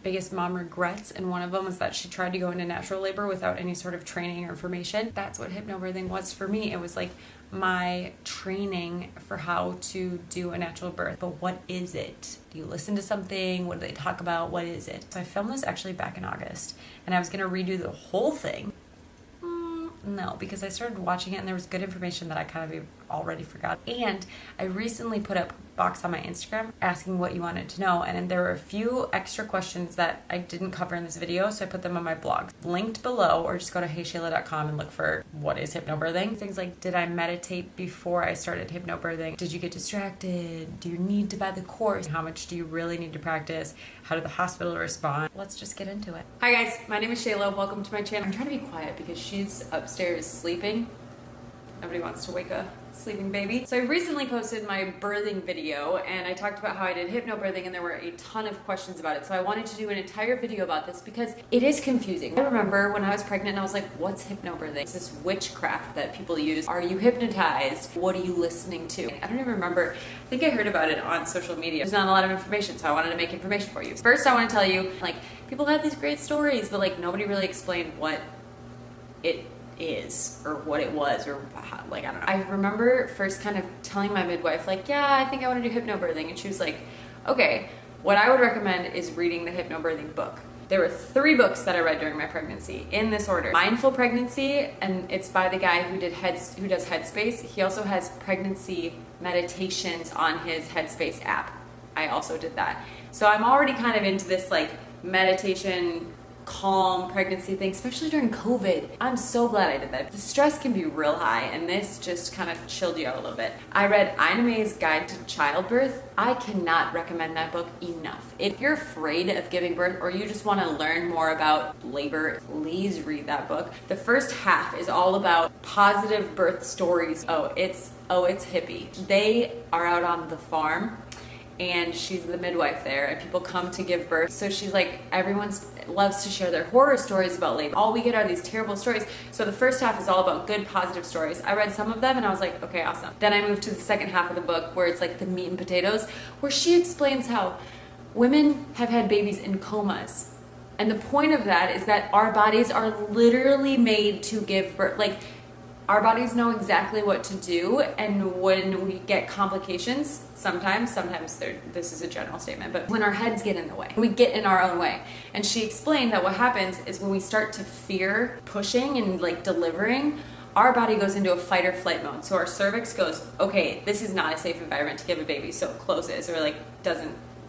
biggest mom regrets, and one of them was that she tried to go into natural labor without any sort of training or information. That's what hypnobirthing was for me. It was like my training for how to do a natural birth. But what is it? Do you listen to something? What do they talk about? What is it? So I filmed this actually back in August, and I was gonna redo the whole thing. No, because I started watching it and there was good information that I kind of already forgot. And I recently put up a box on my Instagram asking what you wanted to know, and there were a few extra questions that I didn't cover in this video, so I put them on my blog. Linked below, or just go to heyshayla.com and look for what is hypnobirthing. Things like, did I meditate before I started hypnobirthing? Did you get distracted? Do you need to buy the course? How much do you really need to practice? How did the hospital respond? Let's just get into it. Hi guys, my name is Shayla. Welcome to my channel. I'm trying to be quiet because she's upstairs sleeping. Nobody wants to wake a sleeping baby. So I recently posted my birthing video and I talked about how I did hypnobirthing and there were a ton of questions about it. So I wanted to do an entire video about this because it is confusing. I remember when I was pregnant and I was like, what's hypnobirthing? It's this witchcraft that people use. Are you hypnotized? What are you listening to? I don't even remember. I think I heard about it on social media. There's not a lot of information, so I wanted to make information for you. First, I want to tell you, like, people have these great stories, but like nobody really explained what it is or what it was or how, like I don't know. I remember first kind of telling my midwife like, yeah, I think I want to do hypnobirthing, and she was like, okay, what I would recommend is reading the hypnobirthing book. There were 3 books that I read during my pregnancy in this order. Mindful Pregnancy, and it's by the guy who does Headspace. He also has pregnancy meditations on his Headspace app. I also did that. So I'm already kind of into this like meditation, calm pregnancy thing, especially during COVID. I'm so glad I did that. The stress can be real high, and this just kind of chilled you out a little bit. I read Ina May's Guide to Childbirth. I cannot recommend that book enough. If you're afraid of giving birth or you just want to learn more about labor, please read that book. The first half is all about positive birth stories. Oh, it's hippie. They are out on the farm and she's the midwife there and people come to give birth. So she's like, everyone loves to share their horror stories about labor. All we get are these terrible stories. So the first half is all about good, positive stories. I read some of them and I was like, okay, awesome. Then I moved to the second half of the book where it's like the meat and potatoes, where she explains how women have had babies in comas. And the point of that is that our bodies are literally made to give birth. Like, our bodies know exactly what to do, and when we get complications, sometimes this is a general statement, but when our heads get in the way, we get in our own way. And she explained that what happens is when we start to fear pushing and like delivering, our body goes into a fight or flight mode. So our cervix goes, okay, this is not a safe environment to give a baby, so it closes or like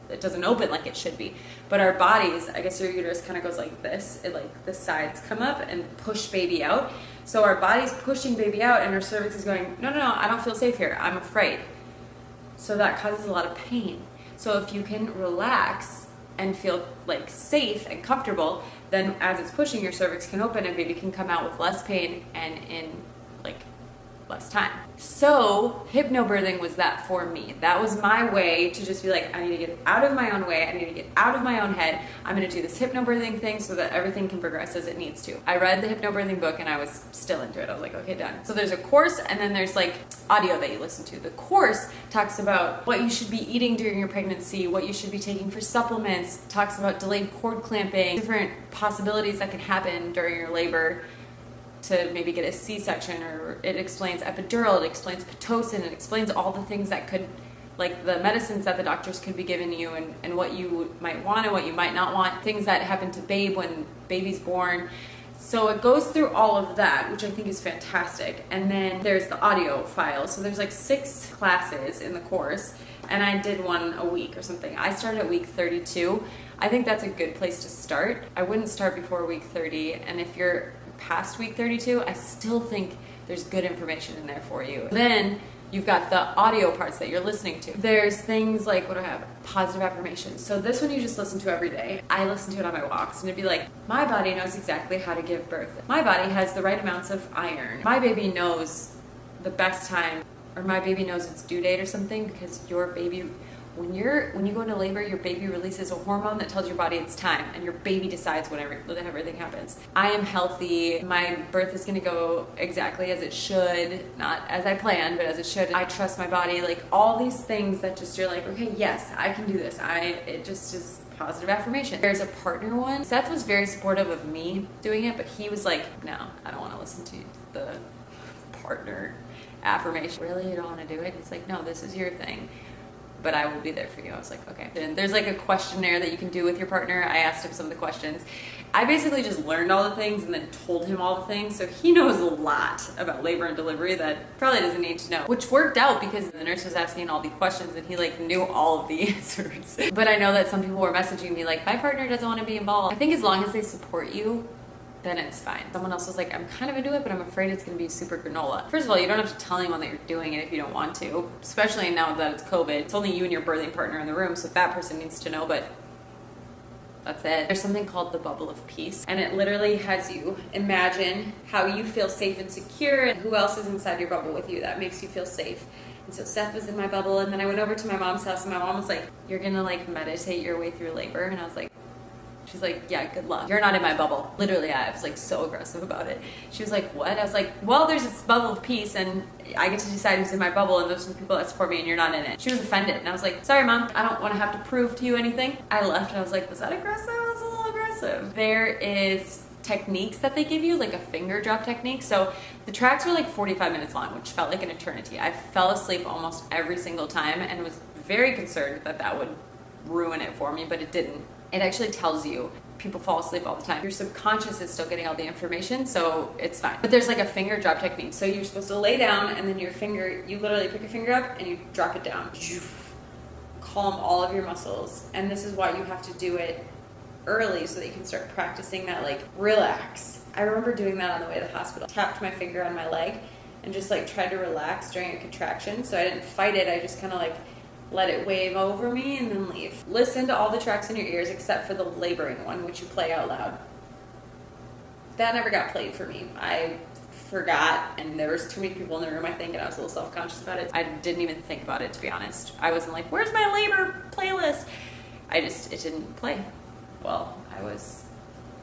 it doesn't open like it should be. But our bodies, I guess your uterus kind of goes like this. It like the sides come up and push baby out. So our body's pushing baby out and our cervix is going, no, I don't feel safe here. I'm afraid. So that causes a lot of pain. So if you can relax and feel like safe and comfortable, then as it's pushing, your cervix can open and baby can come out with less pain and in like less time. So hypnobirthing was that for me. That was my way to just be like, I need to get out of my own way. I need to get out of my own head. I'm going to do this hypnobirthing thing so that everything can progress as it needs to. I read the hypnobirthing book and I was still into it. I was like, okay, done. So there's a course and then there's like audio that you listen to. The course talks about what you should be eating during your pregnancy, what you should be taking for supplements, talks about delayed cord clamping, different possibilities that can happen during your labor to maybe get a C-section, or it explains epidural, it explains Pitocin, it explains all the things that could, like the medicines that the doctors could be giving you and what you might want and what you might not want, things that happen to babe when baby's born. So it goes through all of that, which I think is fantastic. And then there's the audio file. So there's like 6 classes in the course, and I did one a week or something. I started at week 32. I think that's a good place to start. I wouldn't start before week 30, and if you're past week 32, I still think there's good information in there for you. Then you've got the audio parts that you're listening to. There's things like, what do I have? Positive affirmations. So this one you just listen to every day. I listen to it on my walks and it'd be like, my body knows exactly how to give birth. My body has the right amounts of iron. My baby knows the best time, or my baby knows its due date or something, because your baby, when you go into labor, your baby releases a hormone that tells your body it's time, and your baby decides whenever everything happens. I am healthy. My birth is going to go exactly as it should, not as I planned, but as it should. I trust my body. Like all these things that just you're like, okay, yes, I can do this. It just is positive affirmation. There's a partner one. Seth was very supportive of me doing it, but he was like, no, I don't want to listen to the partner affirmation. Really, you don't want to do it? He's like, no, this is your thing, but I will be there for you. I was like, okay. And there's like a questionnaire that you can do with your partner. I asked him some of the questions. I basically just learned all the things and then told him all the things. So he knows a lot about labor and delivery that probably doesn't need to know, which worked out because the nurse was asking all the questions and he like knew all of the answers. But I know that some people were messaging me like, my partner doesn't want to be involved. I think as long as they support you, then it's fine. Someone else was like, I'm kind of into it, but I'm afraid it's gonna be super granola. First of all, you don't have to tell anyone that you're doing it if you don't want to, especially now that it's COVID. It's only you and your birthing partner in the room, so that person needs to know, but That's it. There's something called the bubble of peace, and it literally has you imagine how you feel safe and secure and who else is inside your bubble with you that makes you feel safe. And so Seth was in my bubble, and then I went over to my mom's house, and my mom was like, you're gonna like meditate your way through labor. And I was like, she's like, yeah, good luck. You're not in my bubble. Literally, I was like so aggressive about it. She was like, what? I was like, well, there's this bubble of peace, and I get to decide who's in my bubble, and those are the people that support me, and you're not in it. She was offended, and I was like, sorry, Mom, I don't want to have to prove to you anything. I left, and I was like, was that aggressive? That was a little aggressive. There is techniques that they give you, like a finger drop technique. So the tracks were like 45 minutes long, which felt like an eternity. I fell asleep almost every single time and was very concerned that that would ruin it for me, but it didn't. It actually tells you. People fall asleep all the time. Your subconscious is still getting all the information, so it's fine. But there's like a finger drop technique. So you're supposed to lay down, and then your finger, you literally pick your finger up and you drop it down. Calm all of your muscles. And this is why you have to do it early so that you can start practicing that, like, relax. I remember doing that on the way to the hospital. Tapped my finger on my leg and just like tried to relax during a contraction. So I didn't fight it. I just kind of like let it wave over me and then leave. Listen to all the tracks in your ears except for the laboring one, which you play out loud. That never got played for me. I forgot, and there was too many people in the room, I think, and I was a little self-conscious about it. I didn't even think about it, to be honest. I wasn't like, where's my labor playlist? It didn't play. Well, I was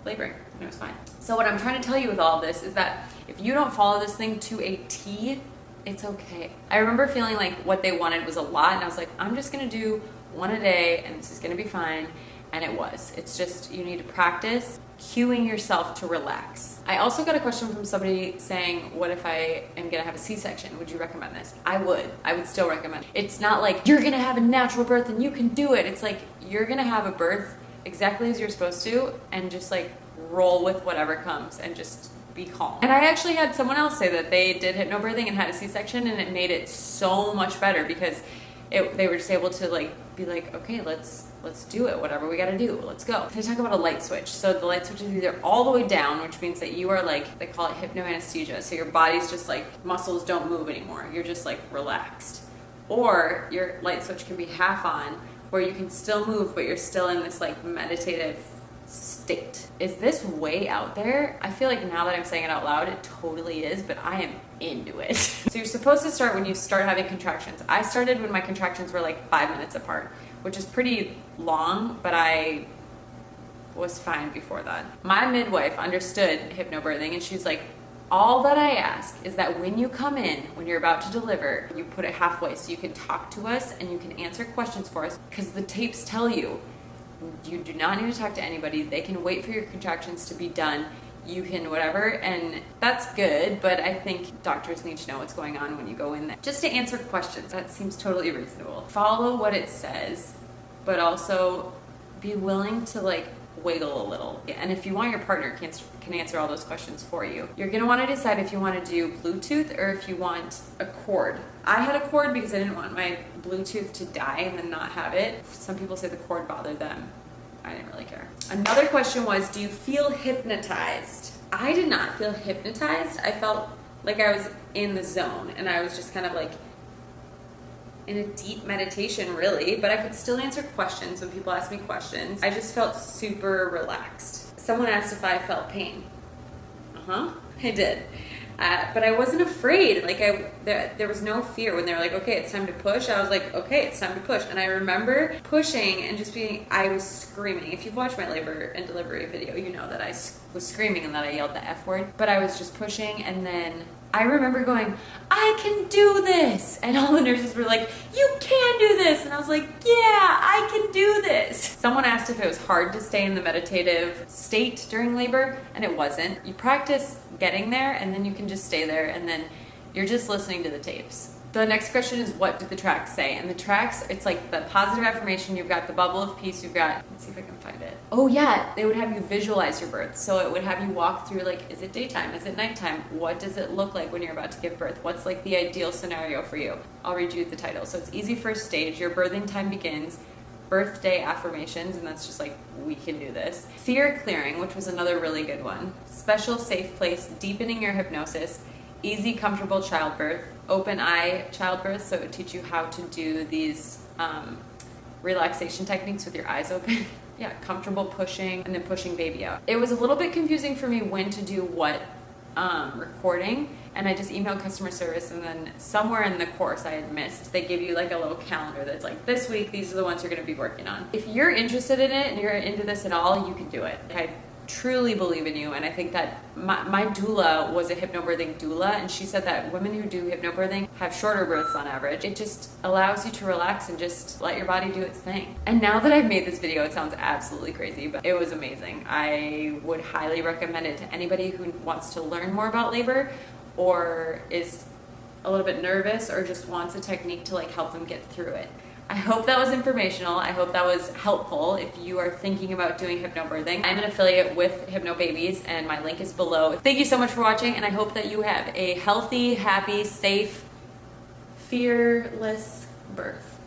laboring, and it was fine. So what I'm trying to tell you with all of this is that if you don't follow this thing to a T, it's okay. I remember feeling like what they wanted was a lot, and I was like, I'm just gonna do one a day, and this is gonna be fine. And it was. It's just, you need to practice cueing yourself to relax. I also got a question from somebody saying, what if I am gonna have a C-section? Would you recommend this? I would still recommend it. It's not like you're gonna have a natural birth and you can do it. It's like you're gonna have a birth exactly as you're supposed to, and just like roll with whatever comes and just be calm. And I actually had someone else say that they did hypnobirthing and had a C-section, and it made it so much better because they were just able to like be like, okay, let's do it, whatever we gotta do, let's go. They talk about a light switch. So the light switch is either all the way down, which means that you are like, they call it hypnoanesthesia. So your body's just like, muscles don't move anymore. You're just like relaxed. Or your light switch can be half on, where you can still move, but you're still in this like meditative state. Is this way out there? I feel like now that I'm saying it out loud, it totally is, but I am into it. So you're supposed to start when you start having contractions. I started when my contractions were like 5 minutes apart, which is pretty long, but I was fine before that. My midwife understood hypnobirthing, and she's like, all that I ask is that when you come in, when you're about to deliver, you put it halfway so you can talk to us and you can answer questions for us, because the tapes tell you, you do not need to talk to anybody. They can wait for your contractions to be done. You can whatever, and that's good, but I think doctors need to know what's going on when you go in there. Just to answer questions, that seems totally reasonable. Follow what it says, but also be willing to like wiggle a little. And if you want, your partner can answer all those questions for you. You're gonna wanna decide if you wanna do Bluetooth or if you want a cord. I had a cord because I didn't want my Bluetooth to die and then not have it. Some people say the cord bothered them. I didn't really care. Another question was, do you feel hypnotized? I did not feel hypnotized. I felt like I was in the zone, and I was just kind of like in a deep meditation, really, but I could still answer questions when people asked me questions. I just felt super relaxed. Someone asked if I felt pain. I did. But I wasn't afraid. Like there was no fear when they were like, okay, it's time to push. I was like, okay, it's time to push. And I remember pushing and just I was screaming. If you've watched my labor and delivery video, you know that I was screaming and that I yelled the F word. But I was just pushing, and then I remember going, I can do this. And all the nurses were like, you can do this. And I was like, yeah, I can do this. Someone asked if it was hard to stay in the meditative state during labor, and it wasn't. You practice getting there, and then you can just stay there, and then you're just listening to the tapes. The next question is, what did the tracks say? And the tracks, it's like the positive affirmation, you've got the bubble of peace, you've got, let's see if I can find it. Oh yeah, they would have you visualize your birth. So it would have you walk through like, is it daytime? Is it nighttime? What does it look like when you're about to give birth? What's like the ideal scenario for you? I'll read you the title. So it's easy first stage, your birthing time begins, birthday affirmations, and that's just like, we can do this. Fear clearing, which was another really good one. Special safe place, deepening your hypnosis, easy comfortable childbirth, open eye childbirth, so it would teach you how to do these relaxation techniques with your eyes open. Yeah, comfortable pushing and then pushing baby out. It was a little bit confusing for me when to do what recording, and I just emailed customer service, and then somewhere in the course I had missed, they give you like a little calendar that's like, this week these are the ones you're going to be working on. If you're interested in it and you're into this at all, you can do it. I truly believe in you, and I think that my doula was a hypnobirthing doula, and she said that women who do hypnobirthing have shorter births on average. It just allows you to relax and just let your body do its thing. And now that I've made this video, it sounds absolutely crazy, but it was amazing. I would highly recommend it to anybody who wants to learn more about labor, or is a little bit nervous, or just wants a technique to like help them get through it. I hope that was informational. I hope that was helpful if you are thinking about doing hypnobirthing. I'm an affiliate with Hypnobabies, and my link is below. Thank you so much for watching, and I hope that you have a healthy, happy, safe, fearless birth.